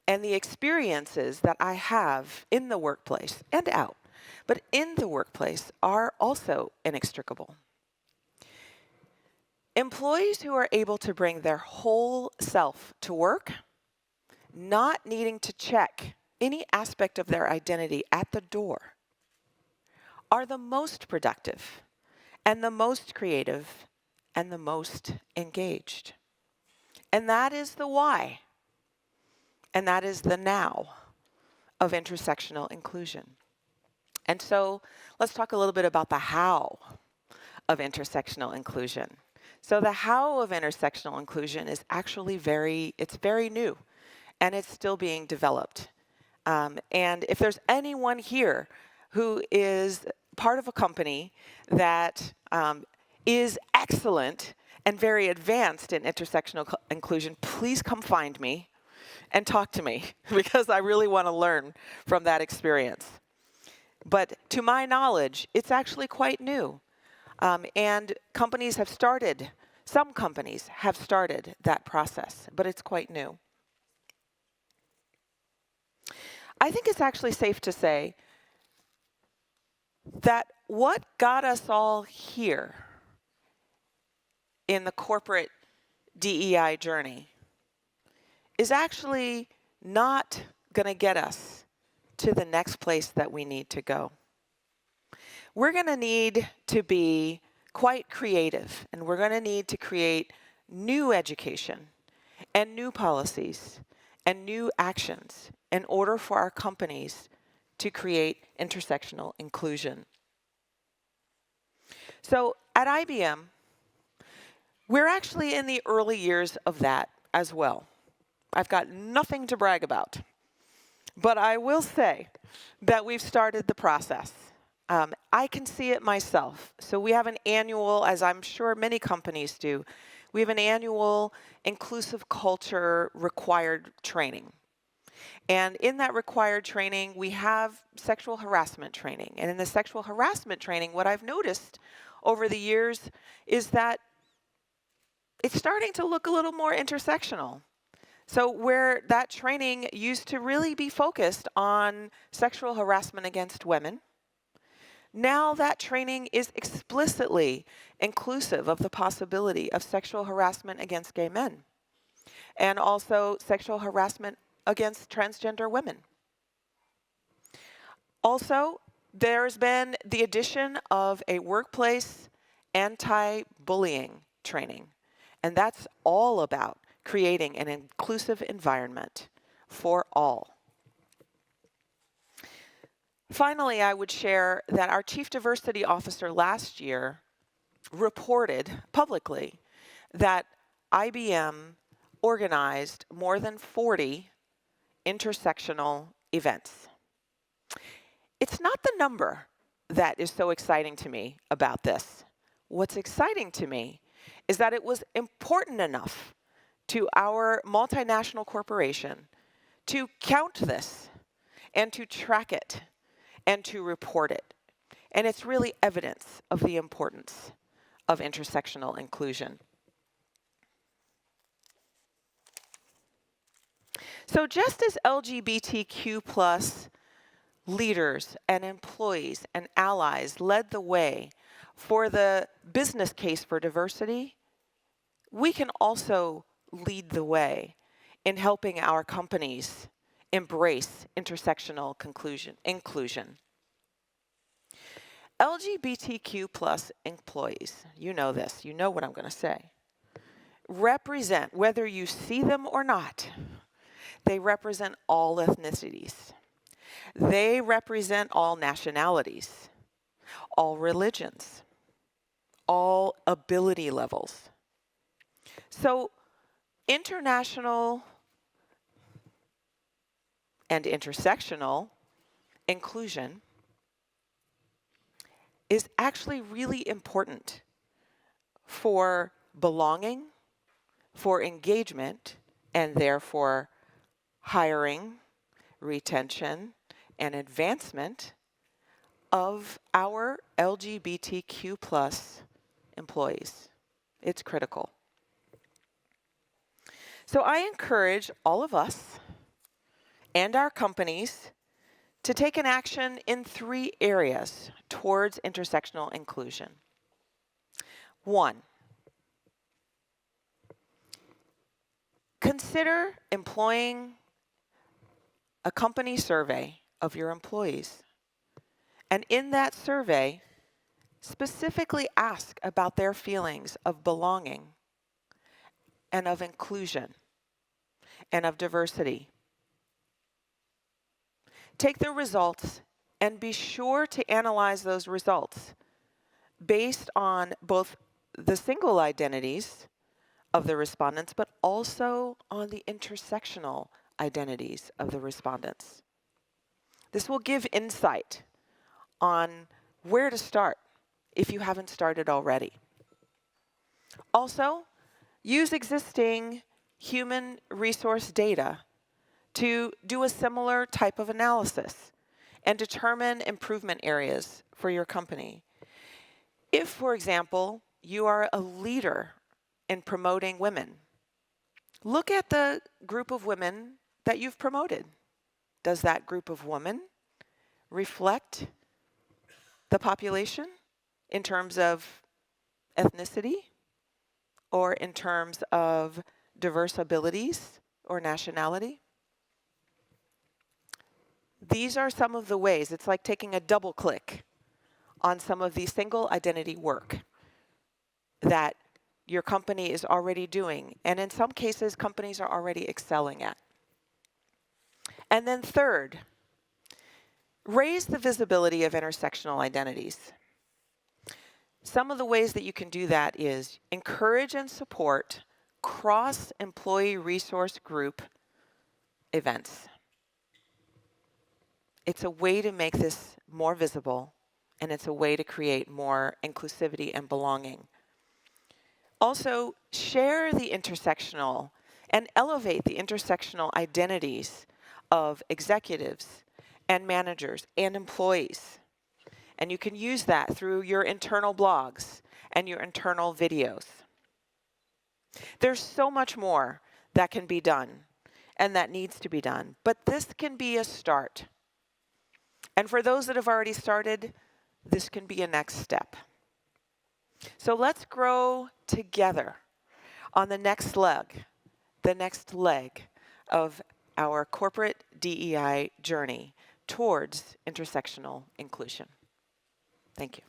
S11: And the experiences that I have in the workplace and out, but in the workplace, are also inextricable. Employees who are able to bring their whole self to work, not needing to check any aspect of their identity at the door, are the most productive and the most creative and the most engaged. And that is the why, and that is the now of intersectional inclusion. And so let's talk a little bit about the how of intersectional inclusion. So the how of intersectional inclusion is actually very new, and it's still being developed. And if there's anyone here who is part of a company that is excellent and very advanced in intersectional inclusion, please come find me and talk to me, because I really want to learn from that experience. But to my knowledge, it's actually quite new. And companies have started, some companies have started that process, but it's quite new. I think it's actually safe to say that what got us all here in the corporate DEI journey is actually not going to get us to the next place that we need to go. We're going to need to be quite creative, and we're going to need to create new education and new policies and new actions in order for our companies to create intersectional inclusion. So at IBM, we're actually in the early years of that as well. I've got nothing to brag about, but I will say that we've started the process. I can see it myself. So we have an annual, as I'm sure many companies do, we have an annual inclusive culture required training. And in that required training, we have sexual harassment training. And in the sexual harassment training, what I've noticed over the years is that it's starting to look a little more intersectional. So where that training used to really be focused on sexual harassment against women, now that training is explicitly inclusive of the possibility of sexual harassment against gay men and also sexual harassment against transgender women. Also, there's been the addition of a workplace anti-bullying training, and that's all about creating an inclusive environment for all. Finally, I would share that our Chief Diversity Officer last year reported publicly that IBM organized more than 40 intersectional events. It's not the number that is so exciting to me about this. What's exciting to me is that it was important enough to our multinational corporation to count this and to track it and to report it. And it's really evidence of the importance of intersectional inclusion. So just as LGBTQ+ leaders and employees and allies led the way for the business case for diversity, we can also lead the way in helping our companies embrace intersectional inclusion. LGBTQ+ employees, you know this, you know what I'm going to say, represent, whether you see them or not, they represent all ethnicities. They represent all nationalities, all religions, all ability levels. So international and intersectional inclusion is actually really important for belonging, for engagement, and therefore hiring, retention, and advancement of our LGBTQ+ employees. It's critical. So I encourage all of us and our companies to take an action in 3 areas towards intersectional inclusion. 1, consider employing a company survey of your employees. And in that survey, specifically ask about their feelings of belonging and of inclusion and of diversity. Take the results and be sure to analyze those results based on both the single identities of the respondents, but also on the intersectional identities of the respondents. This will give insight on where to start if you haven't started already. Also, use existing human resource data to do a similar type of analysis and determine improvement areas for your company. If, for example, you are a leader in promoting women, look at the group of women that you've promoted. Does that group of women reflect the population in terms of ethnicity or in terms of diverse abilities or nationality? These are some of the ways. It's like taking a double click on some of the single identity work that your company is already doing, and in some cases, companies are already excelling at. And then third, raise the visibility of intersectional identities. Some of the ways that you can do that is encourage and support cross-employee resource group events. It's a way to make this more visible, and it's a way to create more inclusivity and belonging. Also, share the intersectional and elevate the intersectional identities of executives and managers and employees. And you can use that through your internal blogs and your internal videos. There's so much more that can be done and that needs to be done, but this can be a start. And for those that have already started, this can be a next step. So let's grow together on the next leg of our corporate DEI journey towards intersectional inclusion. Thank you.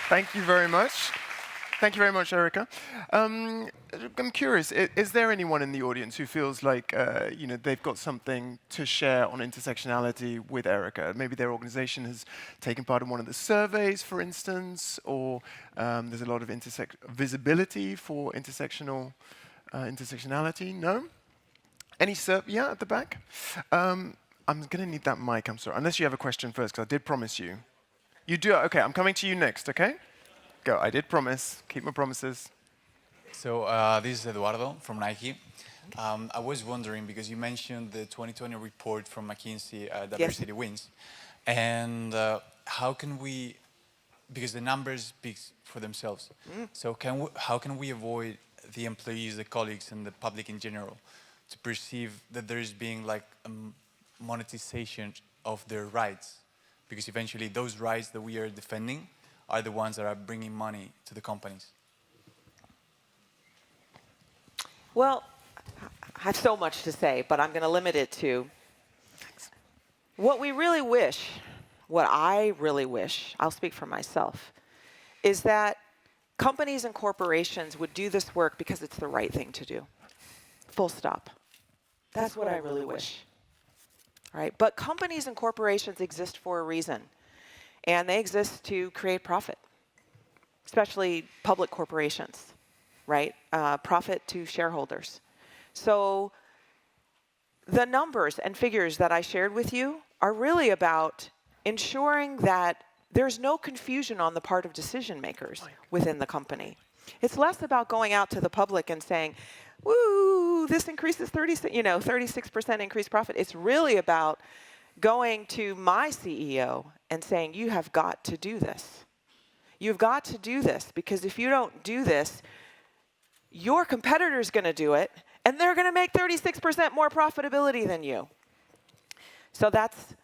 S1: Thank you very much. Thank you very much, Erica. I'm curious, is there anyone in the audience who feels like they've got something to share on intersectionality with Erica? Maybe their organization has taken part in one of the surveys, for instance, or there's a lot of visibility for intersectionality? No? Any yeah, at the back? I'm going to need that mic, I'm sorry. Unless you have a question first, because I did promise you. You do? Okay, I'm coming to you next, okay? Go, I did promise. Keep my promises.
S12: So this is Eduardo from Nike. I was wondering, because you mentioned the 2020 report from McKinsey, Diversity Wins, and how can we, because the numbers speak for themselves, so how can we avoid the employees, the colleagues, and the public in general to perceive that there is being like a monetization of their rights? Because eventually those rights that we are defending are the ones that are bringing money to the companies.
S11: Well, I have so much to say, but I'm going to limit it to what we really wish, what I really wish, I'll speak for myself, is that companies and corporations would do this work because it's the right thing to do. Full stop. That's what I really wish. All right? But companies and corporations exist for a reason. And they exist to create profit, especially public corporations, right? Profit to shareholders. So the numbers and figures that I shared with you are really about ensuring that there's no confusion on the part of decision makers within the company. It's less about going out to the public and saying, woo, this increases 36% increased profit. It's really about going to my CEO and saying, you have got to do this. You've got to do this, because if you don't do this, your competitor's going to do it, and they're going to make 36% more profitability than you. So that's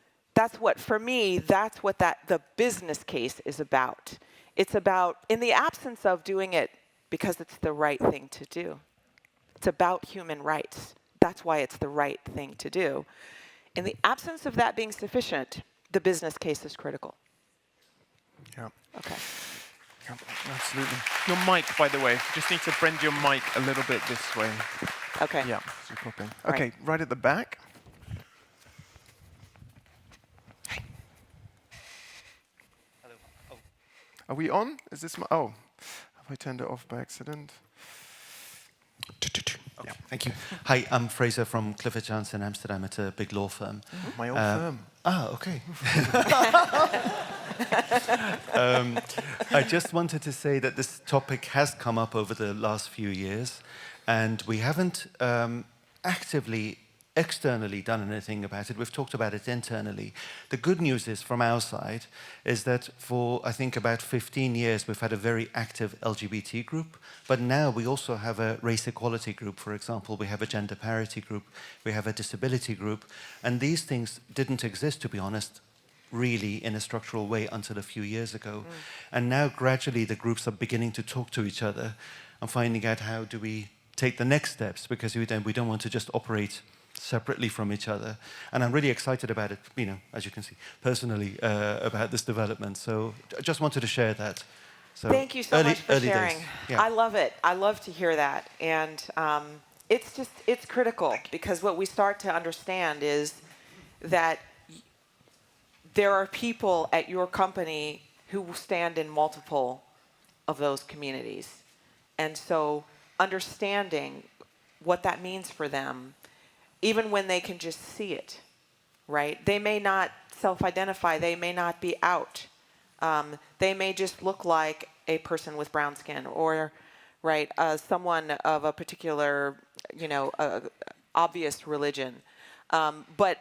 S11: what, for me, that's what the business case is about. It's about, in the absence of doing it because it's the right thing to do. It's about human rights. That's why it's the right thing to do. In the absence of that being sufficient, the business case is critical.
S1: Yeah.
S11: Okay.
S1: Yeah, absolutely. Your mic, by the way, just need to bend your mic a little bit this way.
S11: Okay.
S1: Yeah, okay, right at the back. Hey.
S13: Hello. Oh.
S1: Are we on? Is this my, have I turned it off by accident?
S13: Okay. Thank you. Hi, I'm Fraser from Clifford Chance in Amsterdam. It's a big law firm.
S1: My old firm.
S13: Ah, okay. I just wanted to say that this topic has come up over the last few years, and we haven't actively, externally done anything about it. We've talked about it internally. The good news is, from our side, is that for, I think, about 15 years, we've had a very active LGBT group, but now we also have a race equality group, for example. We have a gender parity group, we have a disability group, and these things didn't exist, to be honest, really in a structural way until a few years ago. And now gradually the groups are beginning to talk to each other and finding out how do we take the next steps, because we don't want to just operate separately from each other. And I'm really excited about it, you know, as you can see, personally, about this development. So I just wanted to share that. So
S11: Thank you so much for sharing.
S13: Yeah.
S11: I love it. I love to hear that. And it's critical, because what we start to understand is that there are people at your company who stand in multiple of those communities. And so understanding what that means for them, even when they can just see it, right? They may not self-identify, they may not be out. They may just look like a person with brown skin, or, right, someone of a particular, you know, obvious religion. But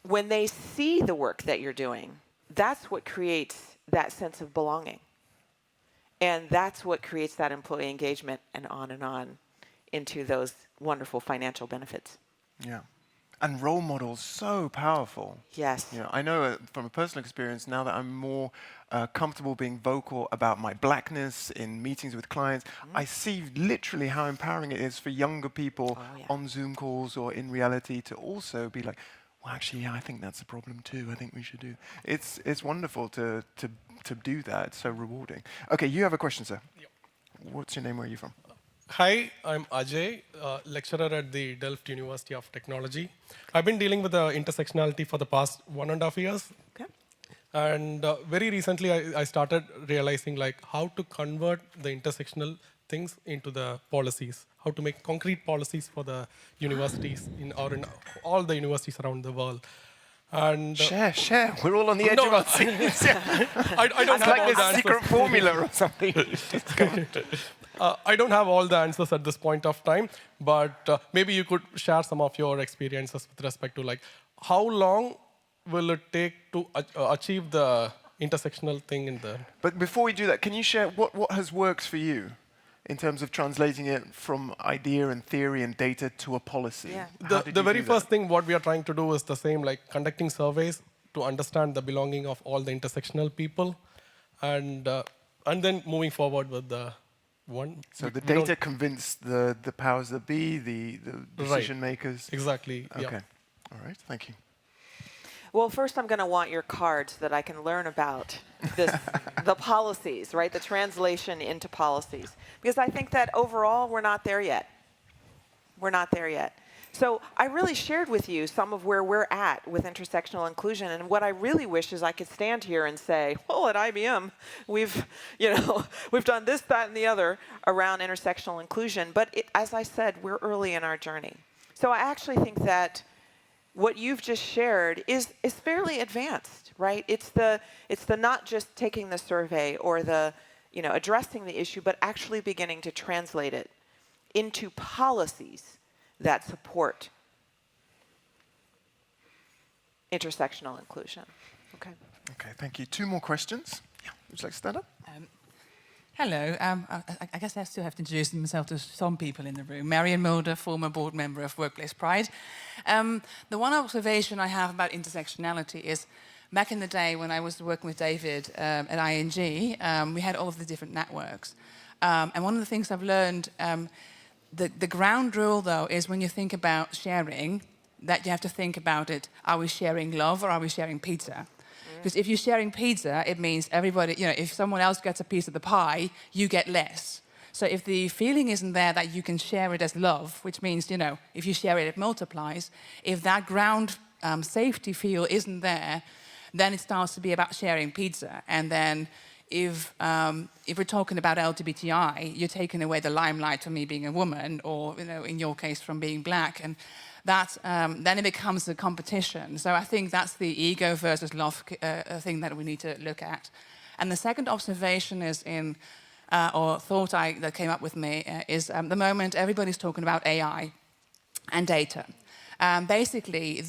S11: when they see the work that you're doing, that's what creates that sense of belonging. And that's what creates that employee engagement, and on into those wonderful financial benefits.
S1: Yeah. And role models, so powerful.
S11: Yes.
S1: You know, I know from a personal experience now that I'm more comfortable being vocal about my blackness in meetings with clients, I see literally how empowering it is for younger people on Zoom calls or in reality to also be like, well, actually, yeah, I think that's a problem too. I think we should do. It's wonderful to do that. It's so rewarding. Okay, you have a question, sir. Yep. What's your name? Where are you from?
S14: Hi, I'm Ajay, lecturer at the Delft University of Technology. I've been dealing with intersectionality for the past 1.5 years.
S11: Okay.
S14: And very recently, I started realizing like how to convert the intersectional things into the policies, how to make concrete policies for the universities in all the universities around the world. And
S1: share. We're all on the edge of our seats.
S14: I don't
S1: it's
S14: have
S1: like
S14: all
S1: this
S14: the
S1: secret
S14: answers.
S1: formula or something.
S14: I don't have all the answers at this point of time, but maybe you could share some of your experiences with respect to like how long will it take to achieve the intersectional thing in the...
S1: But before we do that, can you share what has worked for you in terms of translating it from idea and theory and data to a policy?
S11: Yeah.
S14: The very first thing what we are trying to do is the same, like conducting surveys to understand the belonging of all the intersectional people, and then moving forward with the one.
S1: So the data convince the powers that be, the decision makers.
S14: Exactly.
S1: Okay.
S14: Yeah.
S1: All right. Thank you.
S11: Well, first I'm going to want your card so that I can learn about this, the policies, right? The translation into policies. Because I think that overall we're not there yet. We're not there yet. So I really shared with you some of where we're at with intersectional inclusion, and what I really wish is I could stand here and say, well, at IBM, we've done this, that, and the other around intersectional inclusion. But as I said, we're early in our journey. So I actually think that what you've just shared is fairly advanced, right? It's the not just taking the survey or the, addressing the issue, but actually beginning to translate it into policies that support intersectional inclusion. Okay.
S1: Okay, thank you. 2 more questions. Yeah, would you like to stand up?
S15: Hello. I guess I still have to introduce myself to some people in the room. Marion Mulder, former board member of Workplace Pride. The one observation I have about intersectionality is back in the day when I was working with David at ING, we had all of the different networks. And one of the things I've learned, the ground rule, though, is when you think about sharing, that you have to think about it, are we sharing love or are we sharing pizza? Because if you're sharing pizza, it means everybody, if someone else gets a piece of the pie, you get less. So if the feeling isn't there that you can share it as love, which means, if you share it, it multiplies. If that ground safety feel isn't there, then it starts to be about sharing pizza. And then if we're talking about LGBTI, you're taking away the limelight from me being a woman, or in your case, from being black. And then it becomes a competition. So I think that's the ego versus love thing that we need to look at. And the second observation is or thought that came up with me is the moment everybody's talking about AI and data. Basically,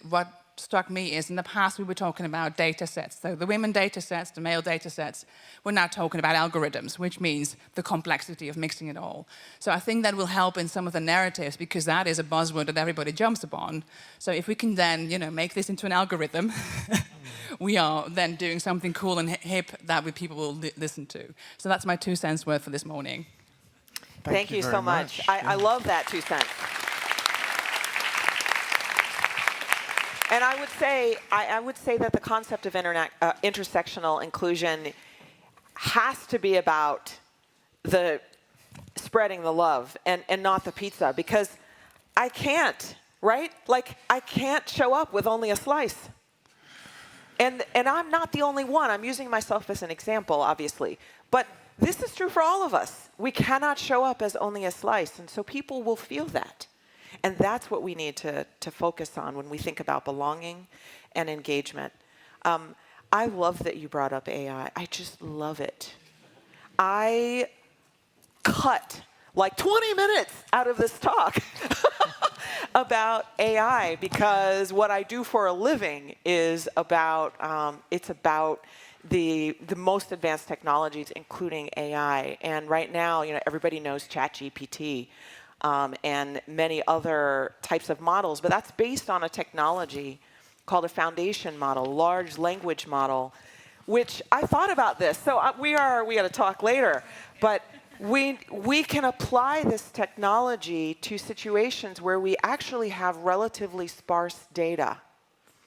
S15: what struck me is in the past we were talking about data sets. So the women data sets, the male data sets, we're now talking about algorithms, which means the complexity of mixing it all. So I think that will help in some of the narratives because that is a buzzword that everybody jumps upon. So if we can then, make this into an algorithm, we are then doing something cool and hip that people will listen to. So that's my 2 cents worth for this morning.
S11: Thank you so much. I love that 2 cents. And I would say that the concept of intersectional inclusion has to be about the spreading the love and not the pizza, because I can't, right? Like, I can't show up with only a slice. And I'm not the only one. I'm using myself as an example, obviously. But this is true for all of us. We cannot show up as only a slice, and so people will feel that. And that's what we need to focus on when we think about belonging and engagement. I love that you brought up AI. I just love it. I cut like 20 minutes out of this talk about AI because what I do for a living is about, it's about the most advanced technologies, including AI. And right now, everybody knows ChatGPT. And many other types of models, but that's based on a technology called a foundation model, large language model, which I thought about this. So we got to talk later, but we can apply this technology to situations where we actually have relatively sparse data.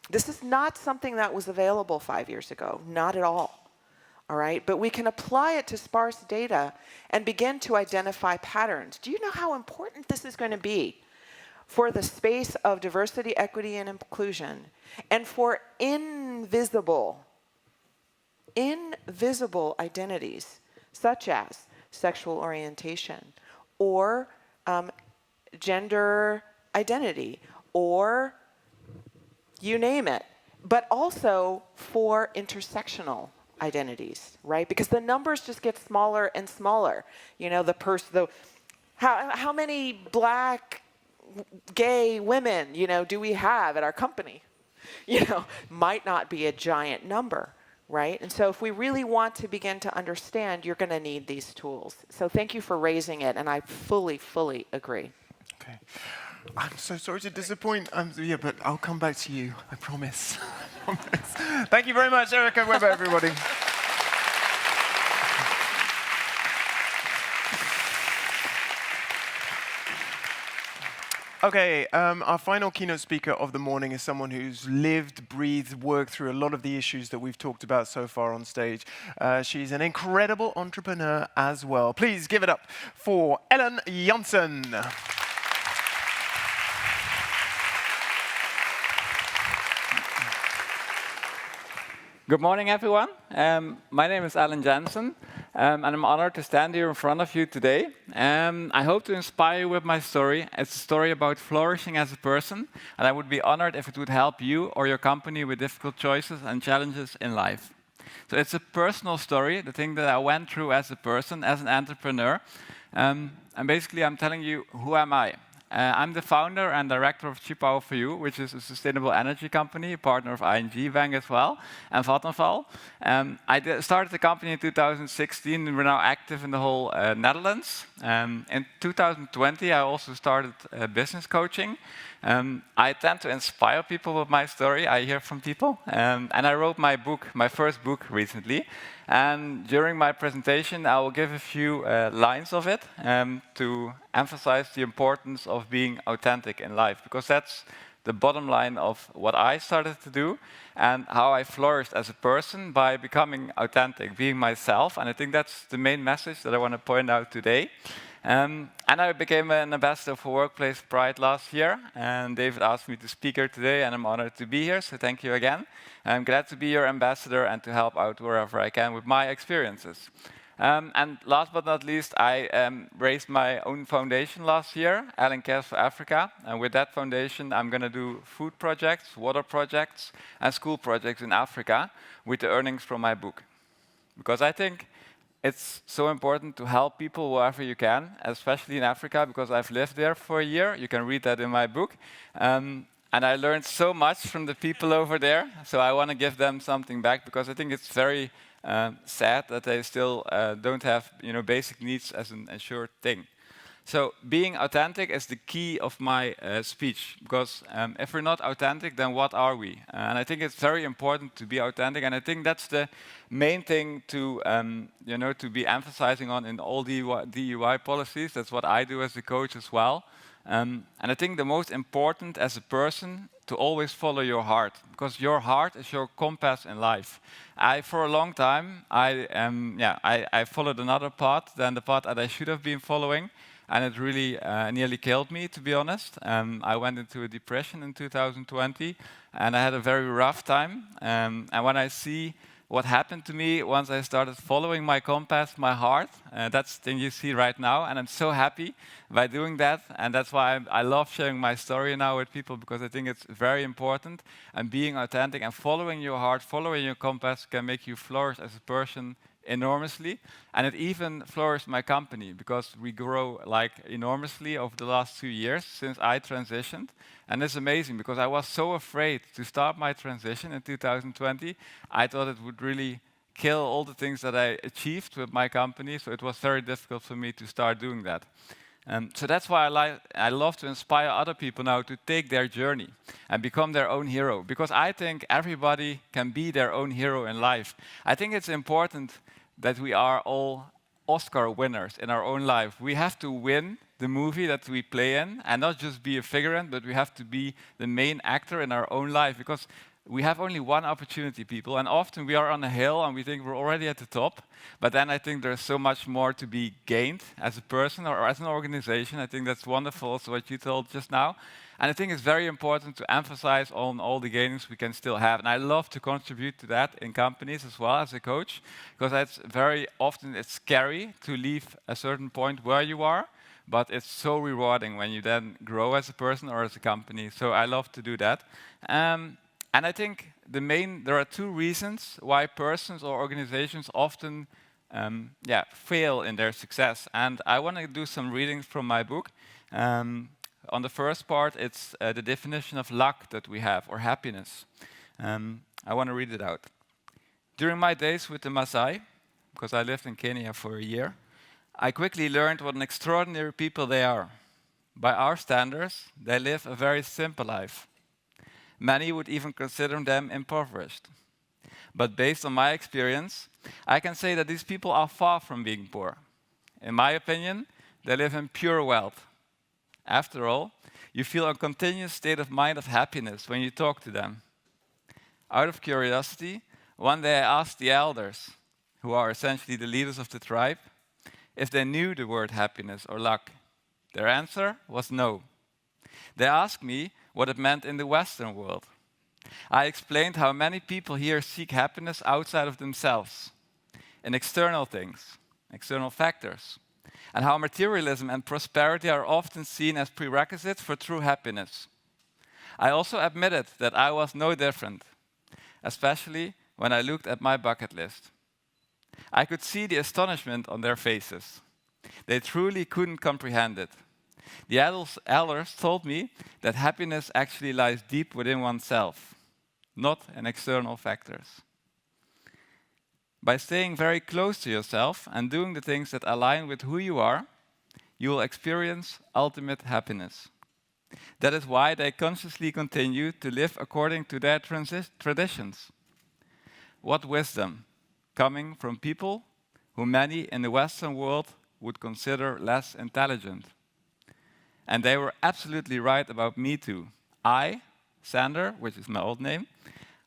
S11: This is not something that was available 5 years ago, not at all. All right, but we can apply it to sparse data and begin to identify patterns. Do you know how important this is going to be for the space of diversity, equity, and inclusion, and for invisible identities, such as sexual orientation, or gender identity, or you name it, but also for intersectional identities, right? Because the numbers just get smaller and smaller. How many black, gay women, do we have at our company? Might not be a giant number, right? And so if we really want to begin to understand, you're going to need these tools. So thank you for raising it, and I fully, fully agree.
S1: Okay. I'm so sorry to disappoint. But I'll come back to you. I promise. Thank you very much, Erica Weber, everybody. Okay, our final keynote speaker of the morning is someone who's lived, breathed, worked through a lot of the issues that we've talked about so far on stage. She's an incredible entrepreneur as well. Please give it up for Ellen Janssen.
S16: Good morning, everyone. My name is Ellen Janssen, and I'm honored to stand here in front of you today. I hope to inspire you with my story. It's a story about flourishing as a person, and I would be honored if it would help you or your company with difficult choices and challenges in life. So it's a personal story, the thing that I went through as a person, as an entrepreneur. And basically, I'm telling you, who am I? I'm the founder and director of Cheap Power for You, which is a sustainable energy company, a partner of ING Bank as well, and Vattenfall. I started the company in 2016, and we're now active in the whole Netherlands. In 2020, I also started business coaching. I tend to inspire people with my story. I hear from people. And I wrote my first book recently. And during my presentation, I will give a few lines of it to emphasize the importance of being authentic in life, because that's the bottom line of what I started to do and how I flourished as a person by becoming authentic, being myself. And I think that's the main message that I want to point out today. And I became an ambassador for Workplace Pride last year, and David asked me to speak here today, and I'm honored to be here, so thank you again. I'm glad to be your ambassador and to help out wherever I can with my experiences. And last but not least, I raised my own foundation last year, Alan Cares for Africa. And with that foundation, I'm going to do food projects, water projects, and school projects in Africa with the earnings from my book. Because I think it's so important to help people wherever you can, especially in Africa, because I've lived there for a year. You can read that in my book. And I learned so much from the people over there. So I want to give them something back, because I think it's very sad that they still don't have basic needs as an assured thing. So being authentic is the key of my speech, because if we're not authentic, then what are we? And I think it's very important to be authentic, and I think that's the main thing to to be emphasizing on in all DEI policies. That's what I do as a coach as well. And I think the most important as a person to always follow your heart, because your heart is your compass in life. For a long time, I followed another path than the path that I should have been following. And it really nearly killed me, to be honest. I went into a depression in 2020, and I had a very rough time. And when I see what happened to me once I started following my compass, my heart, that's the thing you see right now. And I'm so happy by doing that. And that's why I love sharing my story now with people, because I think it's very important. And being authentic and following your heart, following your compass can make you flourish as a person enormously. And it even flourished my company, because we grow like enormously over the last 2 years since I transitioned. And it's amazing, because I was so afraid to start my transition in 2020. I thought it would really kill all the things that I achieved with my company, so it was very difficult for me to start doing that. So that's why I love to inspire other people now to take their journey and become their own hero, because I think everybody can be their own hero in life. I think it's important that we are all Oscar winners in our own life. We have to win the movie that we play in, and not just be a figurant, but we have to be the main actor in our own life, because we have only one opportunity, people, and often we are on a hill and we think we're already at the top, but then I think there's so much more to be gained as a person or as an organization. I think that's wonderful, also what you told just now. And I think it's very important to emphasize on all the gains we can still have. And I love to contribute to that in companies as well as a coach, because that's very often it's scary to leave a certain point where you are, but it's so rewarding when you then grow as a person or as a company. So I love to do that. And I think there are 2 reasons why persons or organizations often fail in their success. And I want to do some readings from my book. On the first part, it's the definition of luck that we have, or happiness. I want to read it out. During my days with the Maasai, because I lived in Kenya for a year, I quickly learned what an extraordinary people they are. By our standards, they live a very simple life. Many would even consider them impoverished. But based on my experience, I can say that these people are far from being poor. In my opinion, they live in pure wealth. After all, you feel a continuous state of mind of happiness when you talk to them. Out of curiosity, one day I asked the elders, who are essentially the leaders of the tribe, if they knew the word happiness or luck. Their answer was no. They asked me what it meant in the Western world. I explained how many people here seek happiness outside of themselves, in external things, external factors, and how materialism and prosperity are often seen as prerequisites for true happiness. I also admitted that I was no different, especially when I looked at my bucket list. I could see the astonishment on their faces. They truly couldn't comprehend it. The elders told me that happiness actually lies deep within oneself, not in external factors. By staying very close to yourself and doing the things that align with who you are, you will experience ultimate happiness. That is why they consciously continue to live according to their traditions. What wisdom, coming from people who many in the Western world would consider less intelligent. And they were absolutely right about me too. I, Sander, which is my old name,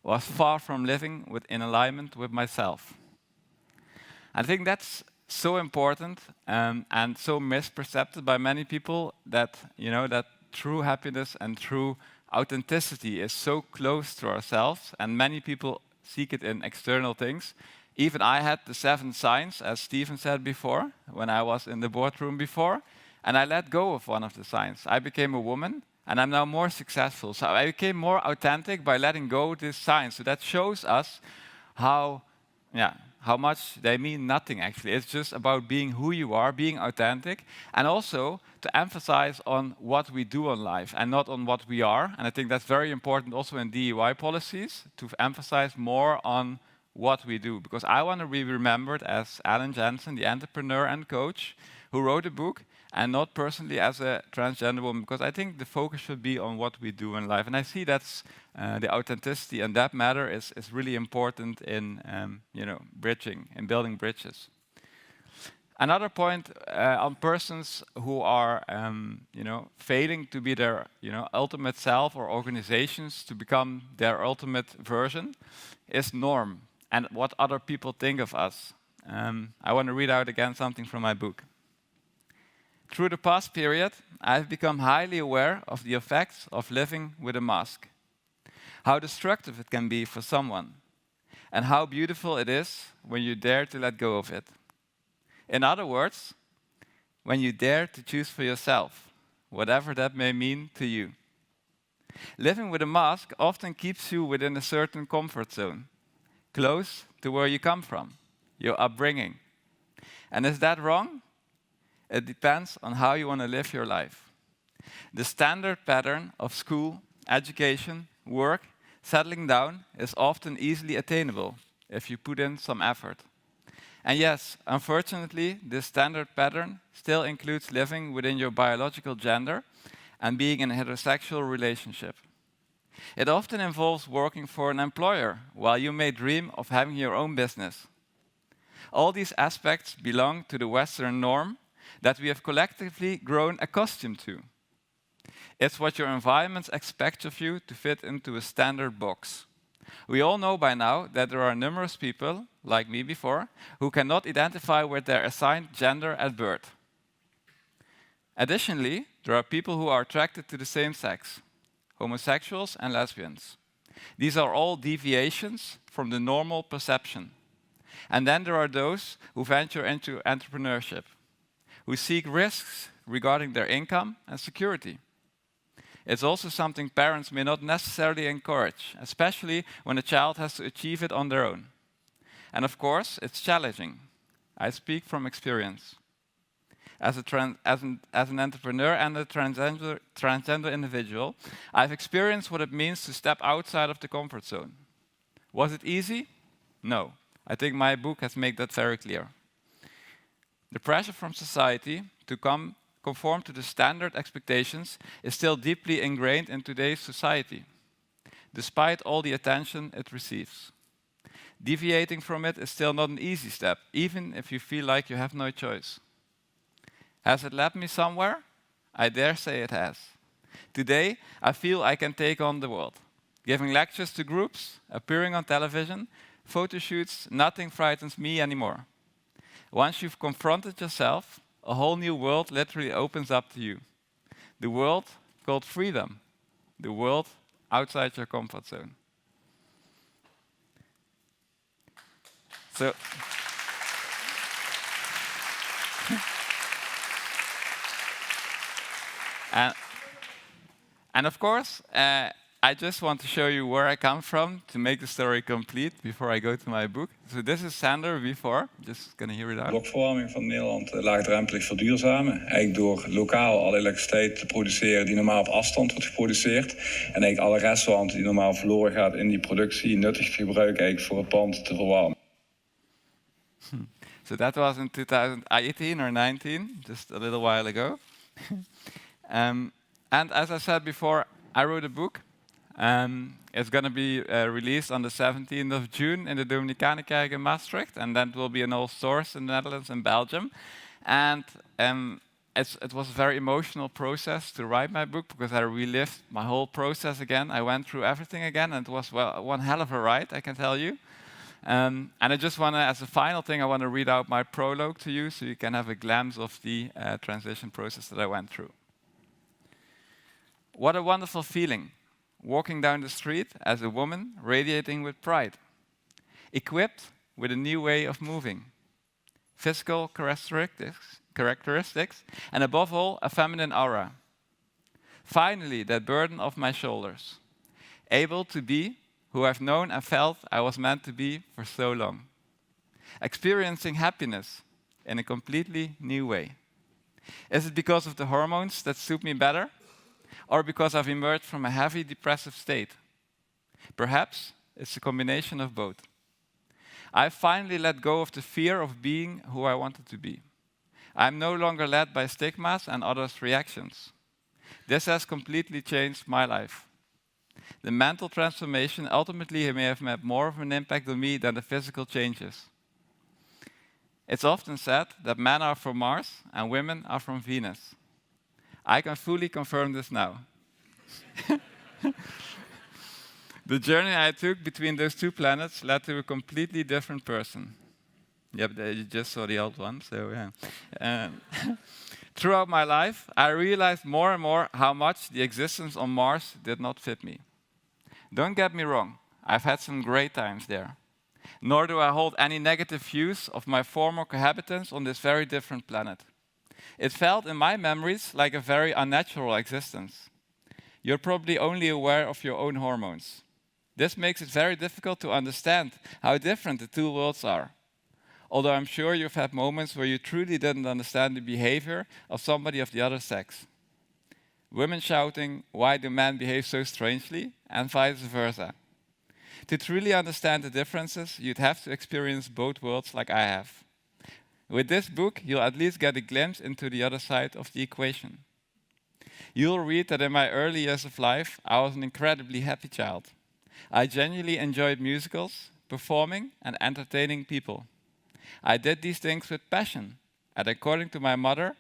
S16: was far from living in alignment with myself. I think that's so important and so misperceived by many people, that that true happiness and true authenticity is so close to ourselves, and many people seek it in external things. Even I had the 7 signs, as Stephen said before, when I was in the boardroom before, and I let go of one of the signs. I became a woman, and I'm now more successful. So I became more authentic by letting go of these signs. So that shows us how much they mean nothing, actually. It's just about being who you are, being authentic, and also to emphasize on what we do in life and not on what we are. And I think that's very important also in DEI policies, to emphasize more on what we do. Because I want to be remembered as Alan Jensen, the entrepreneur and coach who wrote a book, and not personally as a transgender woman, because I think the focus should be on what we do in life. And I see that's the authenticity, and that matter is really important in bridging and building bridges. Another point on persons who are failing to be their ultimate self, or organizations to become their ultimate version, is norm and what other people think of us. I want to read out again something from my book. Through the past period, I've become highly aware of the effects of living with a mask, how destructive it can be for someone, and how beautiful it is when you dare to let go of it. In other words, when you dare to choose for yourself, whatever that may mean to you. Living with a mask often keeps you within a certain comfort zone, close to where you come from, your upbringing. And is that wrong? It depends on how you want to live your life. The standard pattern of school, education, work, settling down is often easily attainable if you put in some effort. And yes, unfortunately, this standard pattern still includes living within your biological gender and being in a heterosexual relationship. It often involves working for an employer while you may dream of having your own business. All these aspects belong to the Western norm that we have collectively grown accustomed to. It's what your environments expect of you to fit into a standard box. We all know by now that there are numerous people, like me before, who cannot identify with their assigned gender at birth. Additionally, there are people who are attracted to the same sex, homosexuals and lesbians. These are all deviations from the normal perception. And then there are those who venture into entrepreneurship, who seek risks regarding their income and security. It's also something parents may not necessarily encourage, especially when a child has to achieve it on their own. And of course, it's challenging. I speak from experience. As an entrepreneur and a transgender individual, I've experienced what it means to step outside of the comfort zone. Was it easy? No. I think my book has made that very clear. The pressure from society to conform to the standard expectations is still deeply ingrained in today's society, despite all the attention it receives. Deviating from it is still not an easy step, even if you feel like you have no choice. Has it led me somewhere? I dare say it has. Today, I feel I can take on the world. Giving lectures to groups, appearing on television, photo shoots, nothing frightens me anymore. Once you've confronted yourself, a whole new world literally opens up to you. The world called freedom. The world outside your comfort zone. So, and of course, I just want to show you where I come from to make the story complete before I go to my book. So this is Sander before, just gonna hear it out.
S17: Blokverwarming van Nederland laagdrempelig verduurzamen. Eigenlijk door lokaal alle elektriciteit te produceren die normaal op afstand wordt geproduceerd. En eigenlijk alle restwarmte die normaal verloren gaat in die productie nuttig te gebruiken eigenlijk voor het pand te verwarmen.
S16: So that was in 2018 or 19, just a little while ago. And as I said before, I wrote a book. It's going to be released on the 17th of June in the Dominicanenkerk in Maastricht, and then it will be in all stores in the Netherlands and Belgium. And it was a very emotional process to write my book because I relived my whole process again. I went through everything again, and it was, well, one hell of a ride, I can tell you. And I just want to, as a final thing, I want to read out my prologue to you so you can have a glimpse of the transition process that I went through. What a wonderful feeling, walking down the street as a woman radiating with pride, equipped with a new way of moving, physical characteristics, and above all, a feminine aura. Finally, that burden off my shoulders, able to be who I've known and felt I was meant to be for so long, experiencing happiness in a completely new way. Is it because of the hormones that suit me better, or because I've emerged from a heavy depressive state? Perhaps it's a combination of both. I finally let go of the fear of being who I wanted to be. I'm no longer led by stigmas and others' reactions. This has completely changed my life. The mental transformation ultimately may have had more of an impact on me than the physical changes. It's often said that men are from Mars and women are from Venus. I can fully confirm this now. The journey I took between those two planets led to a completely different person. Yep, you just saw the old one, so yeah. Throughout my life, I realized more and more how much the existence on Mars did not fit me. Don't get me wrong, I've had some great times there. Nor do I hold any negative views of my former cohabitants on this very different planet. It felt in my memories like a very unnatural existence. You're probably only aware of your own hormones. This makes it very difficult to understand how different the two worlds are. Although I'm sure you've had moments where you truly didn't understand the behavior of somebody of the other sex. Women shouting, "Why do men behave so strangely?" and vice versa. To truly understand the differences, you'd have to experience both worlds like I have. With this book, you'll at least get a glimpse into the other side of the equation. You'll read that in my early years of life, I was an incredibly happy child. I genuinely enjoyed musicals, performing, and entertaining people. I did these things with passion, and according to my mother,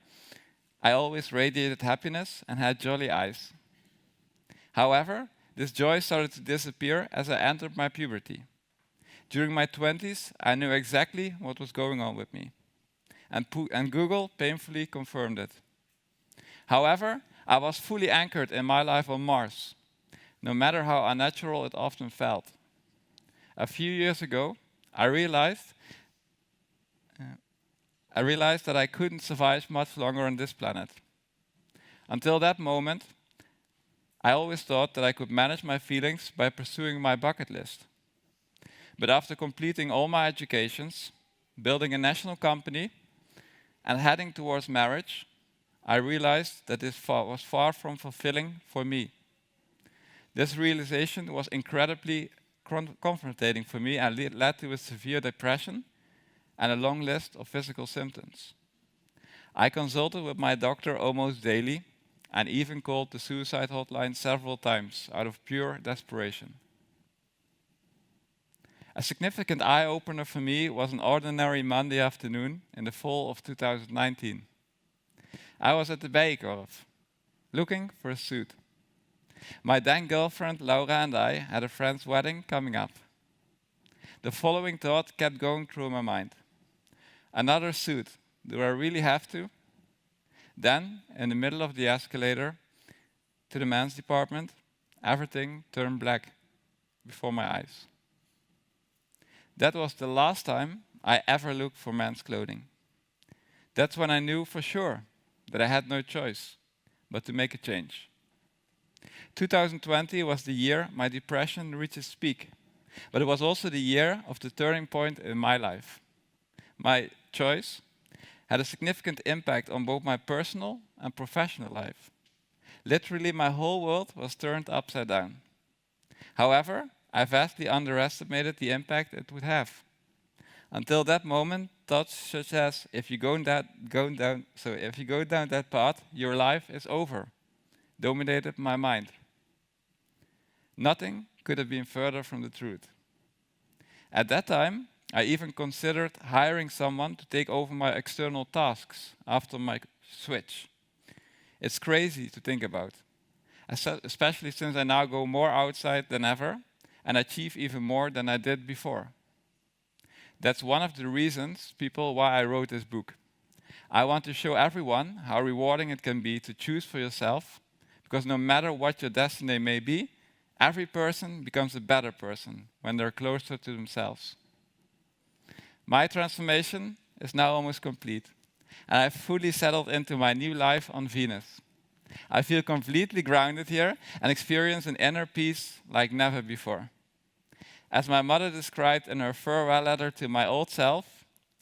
S16: I always radiated happiness and had jolly eyes. However, this joy started to disappear as I entered my puberty. During my 20s, I knew exactly what was going on with me, and Google painfully confirmed it. However, I was fully anchored in my life on Mars, no matter how unnatural it often felt. A few years ago, I realized that I couldn't survive much longer on this planet. Until that moment, I always thought that I could manage my feelings by pursuing my bucket list. But after completing all my educations, building a national company, and heading towards marriage, I realized that this was far from fulfilling for me. This realization was incredibly confronting for me and led to a severe depression and a long list of physical symptoms. I consulted with my doctor almost daily and even called the suicide hotline several times out of pure desperation. A significant eye-opener for me was an ordinary Monday afternoon in the fall of 2019. I was at the Bijenkorf, looking for a suit. My then girlfriend Laura and I had a friend's wedding coming up. The following thought kept going through my mind. Another suit, do I really have to? Then, in the middle of the escalator to the men's department, everything turned black before my eyes. That was the last time I ever looked for men's clothing. That's when I knew for sure that I had no choice but to make a change. 2020 was the year my depression reached its peak, but it was also the year of the turning point in my life. My choice had a significant impact on both my personal and professional life. Literally, my whole world was turned upside down. However, I vastly underestimated the impact it would have. Until that moment, thoughts such as, if you go down that path, your life is over, dominated my mind. Nothing could have been further from the truth. At that time, I even considered hiring someone to take over my external tasks after my switch. It's crazy to think about, especially since I now go more outside than ever and achieve even more than I did before. That's one of the reasons, people, why I wrote this book. I want to show everyone how rewarding it can be to choose for yourself, because no matter what your destiny may be, every person becomes a better person when they're closer to themselves. My transformation is now almost complete, and I've fully settled into my new life on Venus. I feel completely grounded here and experience an inner peace like never before. As my mother described in her farewell letter to my old self,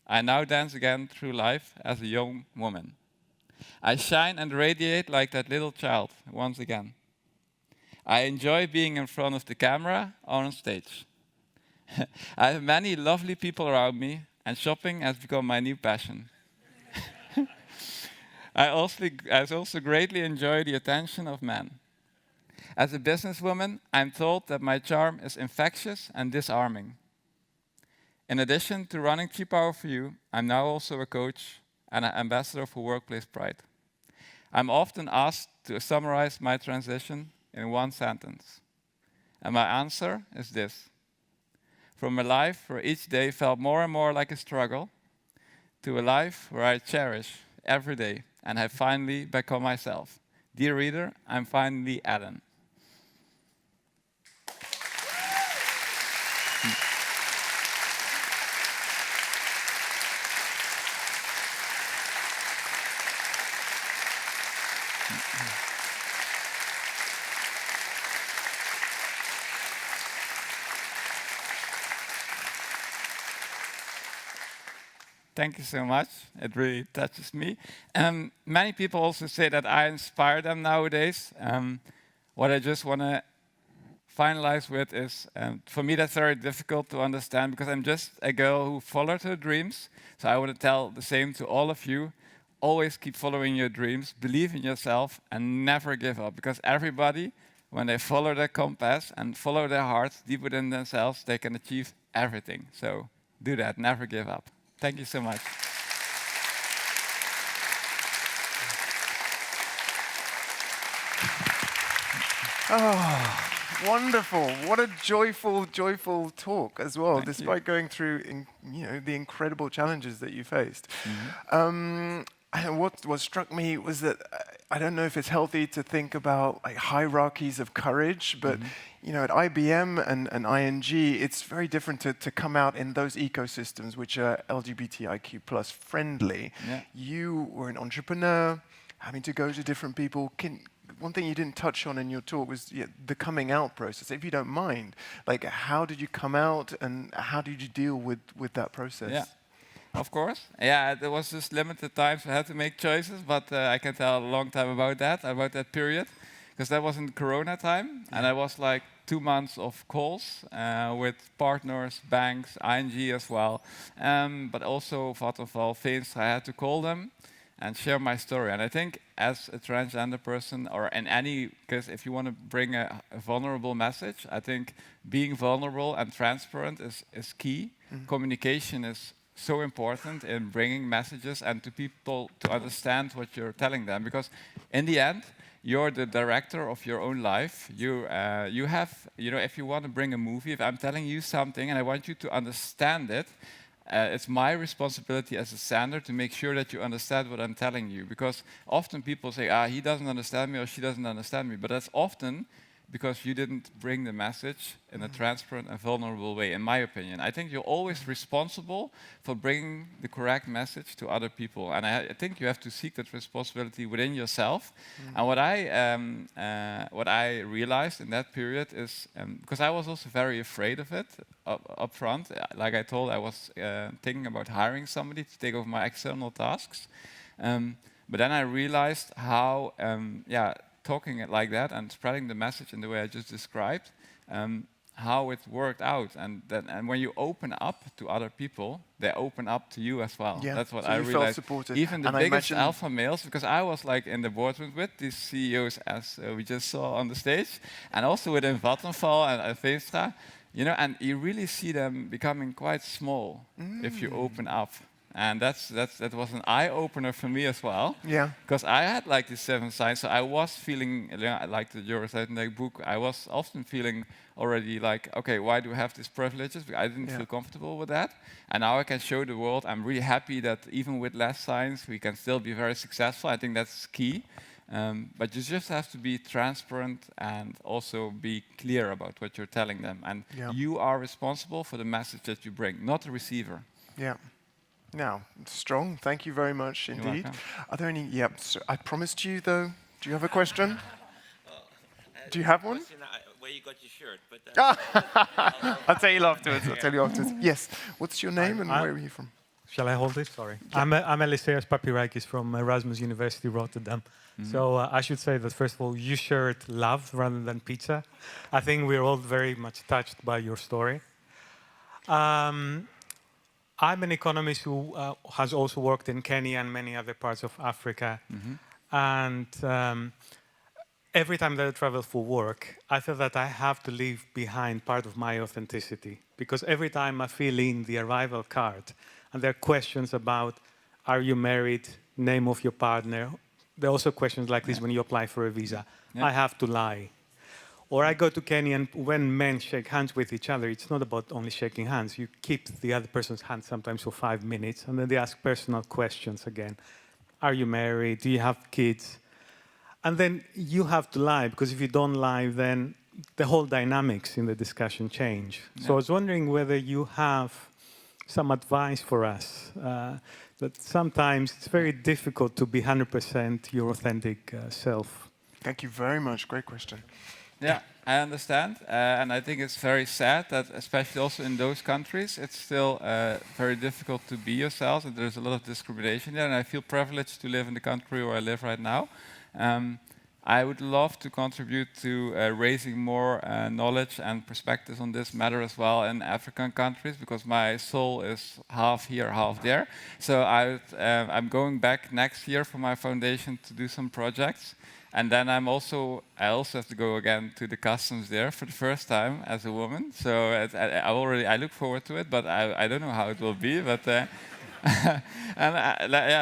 S16: I now dance again through life as a young woman. I shine and radiate like that little child once again. I enjoy being in front of the camera or on stage. I have many lovely people around me, and shopping has become my new passion. I also greatly enjoy the attention of men. As a businesswoman, I'm told that my charm is infectious and disarming. In addition to running Cheap Power for You, I'm now also a coach and an ambassador for Workplace Pride. I'm often asked to summarize my transition in one sentence. And my answer is this. From a life where each day felt more and more like a struggle, to a life where I cherish every day and have finally become myself. Dear reader, I'm finally Alan. Thank you so much. It really touches me. Many people also say that I inspire them nowadays. What I just want to finalize with is, for me that's very difficult to understand because I'm just a girl who followed her dreams. So I want to tell the same to all of you. Always keep following your dreams, believe in yourself, and never give up. Because everybody, when they follow their compass and follow their hearts deep within themselves, they can achieve everything. So do that, never give up. Thank you so much.
S1: Oh, wonderful. What a joyful, joyful talk as well,
S16: Thank
S1: despite going through the incredible challenges that you faced. And what struck me was that I don't know if it's healthy to think about like hierarchies of courage, but at IBM and ING, it's very different to come out in those ecosystems which are LGBTIQ+ friendly.
S16: Yeah.
S1: You were an entrepreneur, having to go to different people. One thing you didn't touch on in your talk was the coming out process. If you don't mind, like how did you come out and how did you deal with that process?
S16: Yeah. Of course. Yeah, there was just limited time, so I had to make choices, but I can tell a long time about that period, because that was in Corona time, and I was like 2 months of calls with partners, banks, ING as well, but also Vattenfall, Veenstra. I had to call them and share my story. And I think as a transgender person, or in any case, if you want to bring a vulnerable message, I think being vulnerable and transparent is key. Communication is so important in bringing messages and to people to understand what you're telling them, because in the end you're the director of your own life. You have, if you want to bring a movie, if I'm telling you something and I want you to understand it, it's my responsibility as a sender to make sure that you understand what I'm telling you, because often people say, he doesn't understand me or she doesn't understand me, but that's often because you didn't bring the message in a transparent and vulnerable way, in my opinion. I think you're always responsible for bringing the correct message to other people. And I think you have to seek that responsibility within yourself. And what I realized in that period is, because I was also very afraid of it up front. Like I told, I was thinking about hiring somebody to take over my external tasks. But then I realized how, talking it like that and spreading the message in the way I just described, how it worked out. And when you open up to other people, they open up to you as well.
S1: Yeah.
S16: That's what
S1: So
S16: I
S1: you felt
S16: realized.
S1: supported.
S16: Even the
S1: And I
S16: biggest
S1: imagine-
S16: alpha males, because I was like in the boardroom with these CEOs as we just saw on the stage, and also within Vattenfall and Veenstra, and you really see them becoming quite small if you open up. And that was an eye-opener for me as well.
S1: Yeah.
S16: Because I had like the 7 signs, so I was feeling, like the Joris Luijendijk book, I was often feeling already like, okay, why do I have these privileges? I didn't feel comfortable with that. And now I can show the world, I'm really happy that even with less signs, we can still be very successful. I think that's key. But you just have to be transparent and also be clear about what you're telling them. And you are responsible for the message that you bring, not the receiver.
S1: Yeah. Now, strong. Thank you very much indeed. Are there any? Yeah. So I promised you though. Do you have a question? Do you have one?
S18: Where you got your shirt? But
S1: I'll tell you afterwards. I'll tell you afterwards. Yes. What's your name and where are you from?
S19: Shall I hold it? Sorry.
S1: Yeah.
S19: I'm Eliseas Papirikis from Erasmus University Rotterdam. So I should say that first of all, you shared love rather than pizza. I think we're all very much touched by your story. I'm an economist who has also worked in Kenya and many other parts of Africa. And every time that I travel for work, I feel that I have to leave behind part of my authenticity. Because every time I fill in the arrival card, and there are questions about, are you married, name of your partner. There are also questions like this when you apply for a visa. I have to lie. Or I go to Kenya, and when men shake hands with each other, it's not about only shaking hands. You keep the other person's hand sometimes for 5 minutes, and then they ask personal questions again. Are you married? Do you have kids? And then you have to lie, because if you don't lie, then the whole dynamics in the discussion change. So I was wondering whether you have some advice for us, that sometimes it's very difficult to be 100% your authentic self.
S1: Thank you very much. Great question.
S16: Yeah, I understand. And I think it's very sad that, especially also in those countries, it's still very difficult to be yourself, and there's a lot of discrimination there. And I feel privileged to live in the country where I live right now. I would love to contribute to raising more knowledge and perspectives on this matter as well in African countries, because my soul is half here, half there. So I'm going back next year for my foundation to do some projects. And then I also have to go again to the customs there for the first time as a woman. So I look forward to it, but I don't know how it will be. But yeah,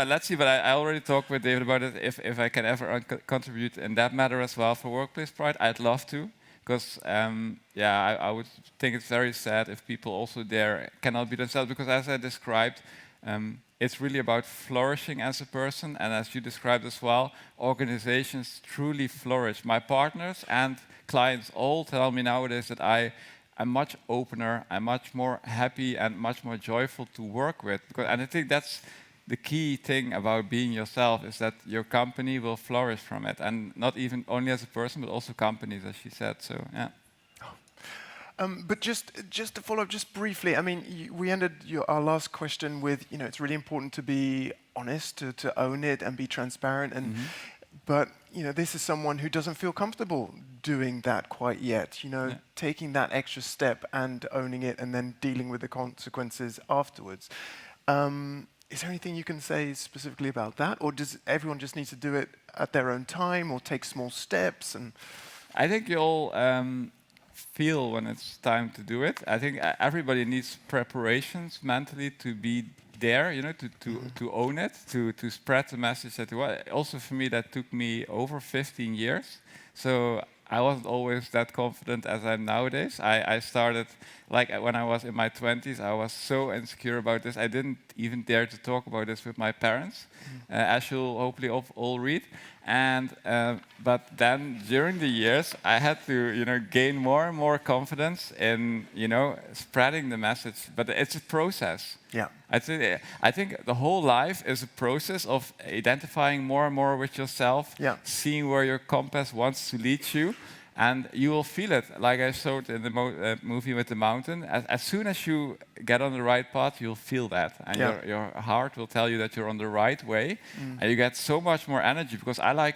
S16: let's see. But I already talked with David about it. If I can ever contribute in that matter as well for Workplace Pride, I'd love to. Because I would think it's very sad if people also there cannot be themselves. Because as I described, it's really about flourishing as a person, and as you described as well, organizations truly flourish. My partners and clients all tell me nowadays that I'm much opener, I'm much more happy and much more joyful to work with. And I think that's the key thing about being yourself, is that your company will flourish from it. And not even only as a person, but also companies, as she said. So, yeah.
S1: But just to follow up, just briefly, I mean, we ended our last question with, it's really important to be honest, to own it and be transparent. And but this is someone who doesn't feel comfortable doing that quite yet. Taking that extra step and owning it, and then dealing with the consequences afterwards. Is there anything you can say specifically about that, or does everyone just need to do it at their own time, or take small steps? And
S16: I think you all feel when it's time to do it. I think everybody needs preparations mentally to be there, to own it, to spread the message that you want. Also for me, that took me over 15 years. So I wasn't always that confident as I am nowadays. I started, like when I was in my 20s, I was so insecure about this. I didn't even dare to talk about this with my parents, as you'll hopefully all read. And but then during the years, I had to gain more and more confidence in spreading the message. But it's a process.
S1: Yeah,
S16: I think the whole life is a process of identifying more and more with yourself, seeing where your compass wants to lead you, and you will feel it. Like I showed in the movie with the mountain. As soon as you get on the right path, you'll feel that, and your heart will tell you that you're on the right way, and you get so much more energy. Because I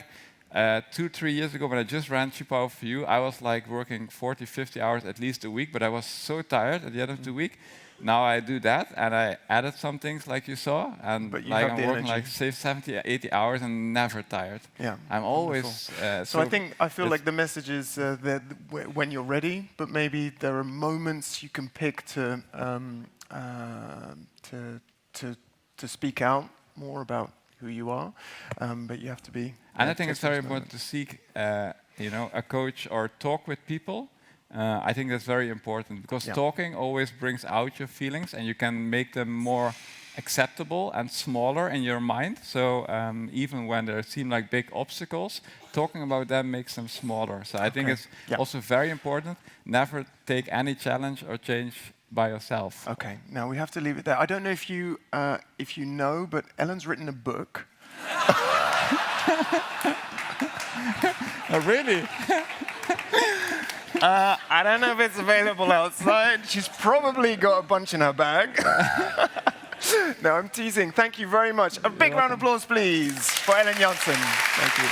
S16: 2-3 years ago, when I just ran Cheap Power for You, I was like working 40-50 hours at least a week, but I was so tired at the end of the week. Now I do that, and I added some things like you saw, and I'm working like 70-80 hours and never tired.
S1: Yeah,
S16: I'm always.
S1: So I feel like the message is that when you're ready, but maybe there are moments you can pick to speak out more about who you are, but you have to be.
S16: And I think it's very important to seek, a coach or talk with people. I think that's very important, because talking always brings out your feelings, and you can make them more acceptable and smaller in your mind. So even when there seem like big obstacles, talking about them makes them smaller. So I think it's also very important. Never take any challenge or change by yourself.
S1: Okay, now we have to leave it there. I don't know if you know, but Ellen's written a book.
S16: Oh, really?
S1: I don't know if it's available outside. She's probably got a bunch in her bag. No, I'm teasing. Thank you very much. A big round of applause, please, for Ellen Janssen. Thank you.